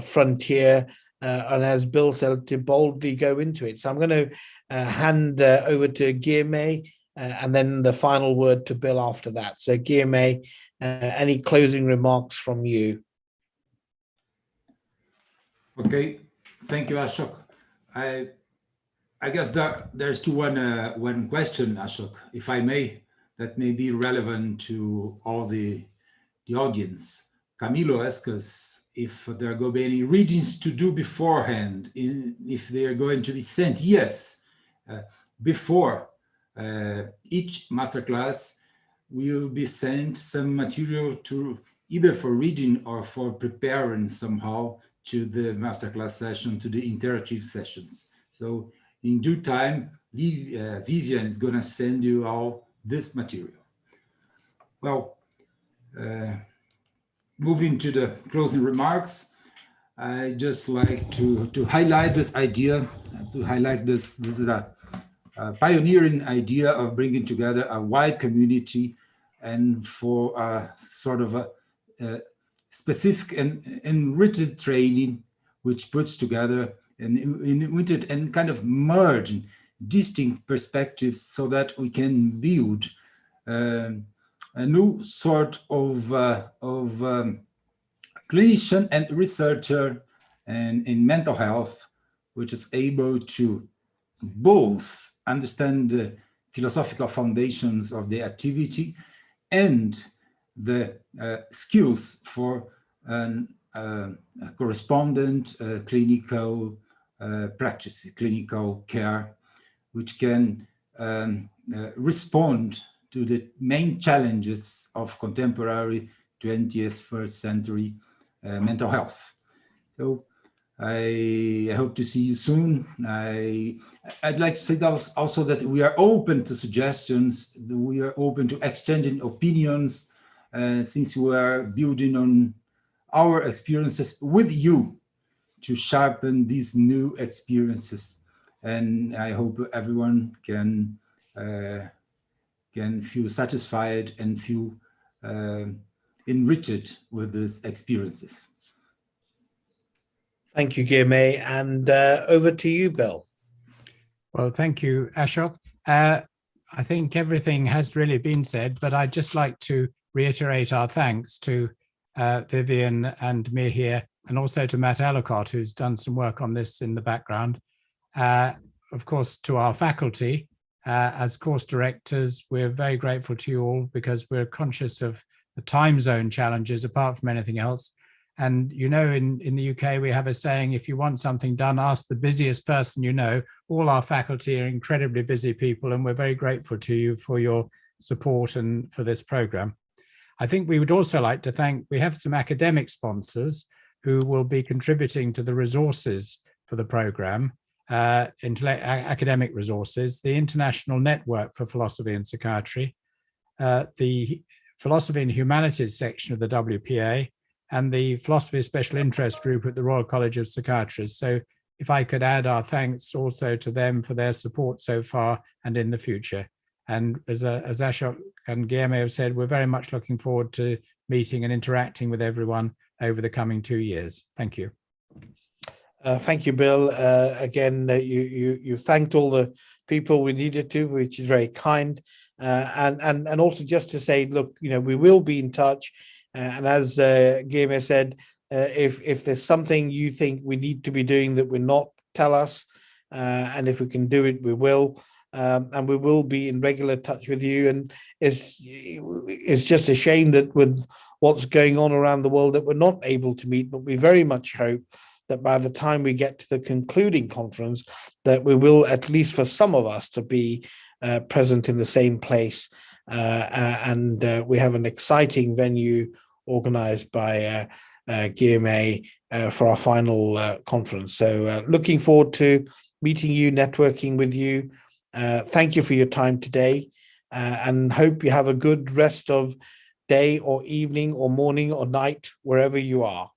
frontier, and as Bill said, to boldly go into it. So I'm going to hand over to Guilherme, and then the final word to Bill after that. So Guilherme, any closing remarks from you? Okay, thank you, Ashok. I guess there's still one question, Ashok, if I may, that may be relevant to all the audience. Camilo asked us if there are going to be any readings to do beforehand, if they are going to be sent. Yes, before each masterclass, we will be sent some material to either for reading or for preparing somehow to the masterclass session, to the interactive sessions. So in due time, Viviane is going to send you all this material. Well, moving to the closing remarks, I just like to highlight this idea, to highlight this. This is a pioneering idea of bringing together a wide community and for a sort of a specific and enriched training, which puts together and kind of merge distinct perspectives so that we can build a new sort of clinician and researcher and in mental health, which is able to both understand the philosophical foundations of the activity and the skills for a correspondent clinical practice, clinical care, which can respond to the main challenges of contemporary 21st century mental health. So I hope to see you soon. I'd like to say also that we are open to suggestions, we are open to exchanging opinions, since we are building on our experiences with you to sharpen these new experiences. And I hope everyone can feel satisfied and feel enriched with these experiences. Thank you, Guilherme. And over to you, Bill. Well, thank you, Ashok. I think everything has really been said, but I'd just like to reiterate our thanks to Viviane and me here, and also to Matt Ellicott, who's done some work on this in the background. Of course, to our faculty, as course directors, we're very grateful to you all because we're conscious of the time zone challenges apart from anything else. And you know, in the UK, we have a saying, if you want something done, ask the busiest person you know. All our faculty are incredibly busy people, and we're very grateful to you for your support and for this program. I think we would also like to thank, we have some academic sponsors who will be contributing to the resources for the program, academic resources, the International Network for Philosophy and Psychiatry, the Philosophy and Humanities section of the WPA, and the Philosophy Special Interest Group at the Royal College of Psychiatrists. So if I could add our thanks also to them for their support so far and in the future. And as Ashok and Guilherme have said, we're very much looking forward to meeting and interacting with everyone over the coming 2 years. Thank you. Thank you, Bill. Again, you thanked all the people we needed to, which is very kind. And also just to say, look, you know, we will be in touch. And as Guilherme said, if there's something you think we need to be doing that we're not, tell us. And if we can do it, we will. And we will be in regular touch with you. And it's just a shame that with what's going on around the world that we're not able to meet, but we very much hope that by the time we get to the concluding conference, that we will, at least for some of us, to be present in the same place. And we have an exciting venue organized by Guilherme for our final conference. So looking forward to meeting you, networking with you. Thank you for your time today, and hope you have a good rest of day or evening or morning or night, wherever you are.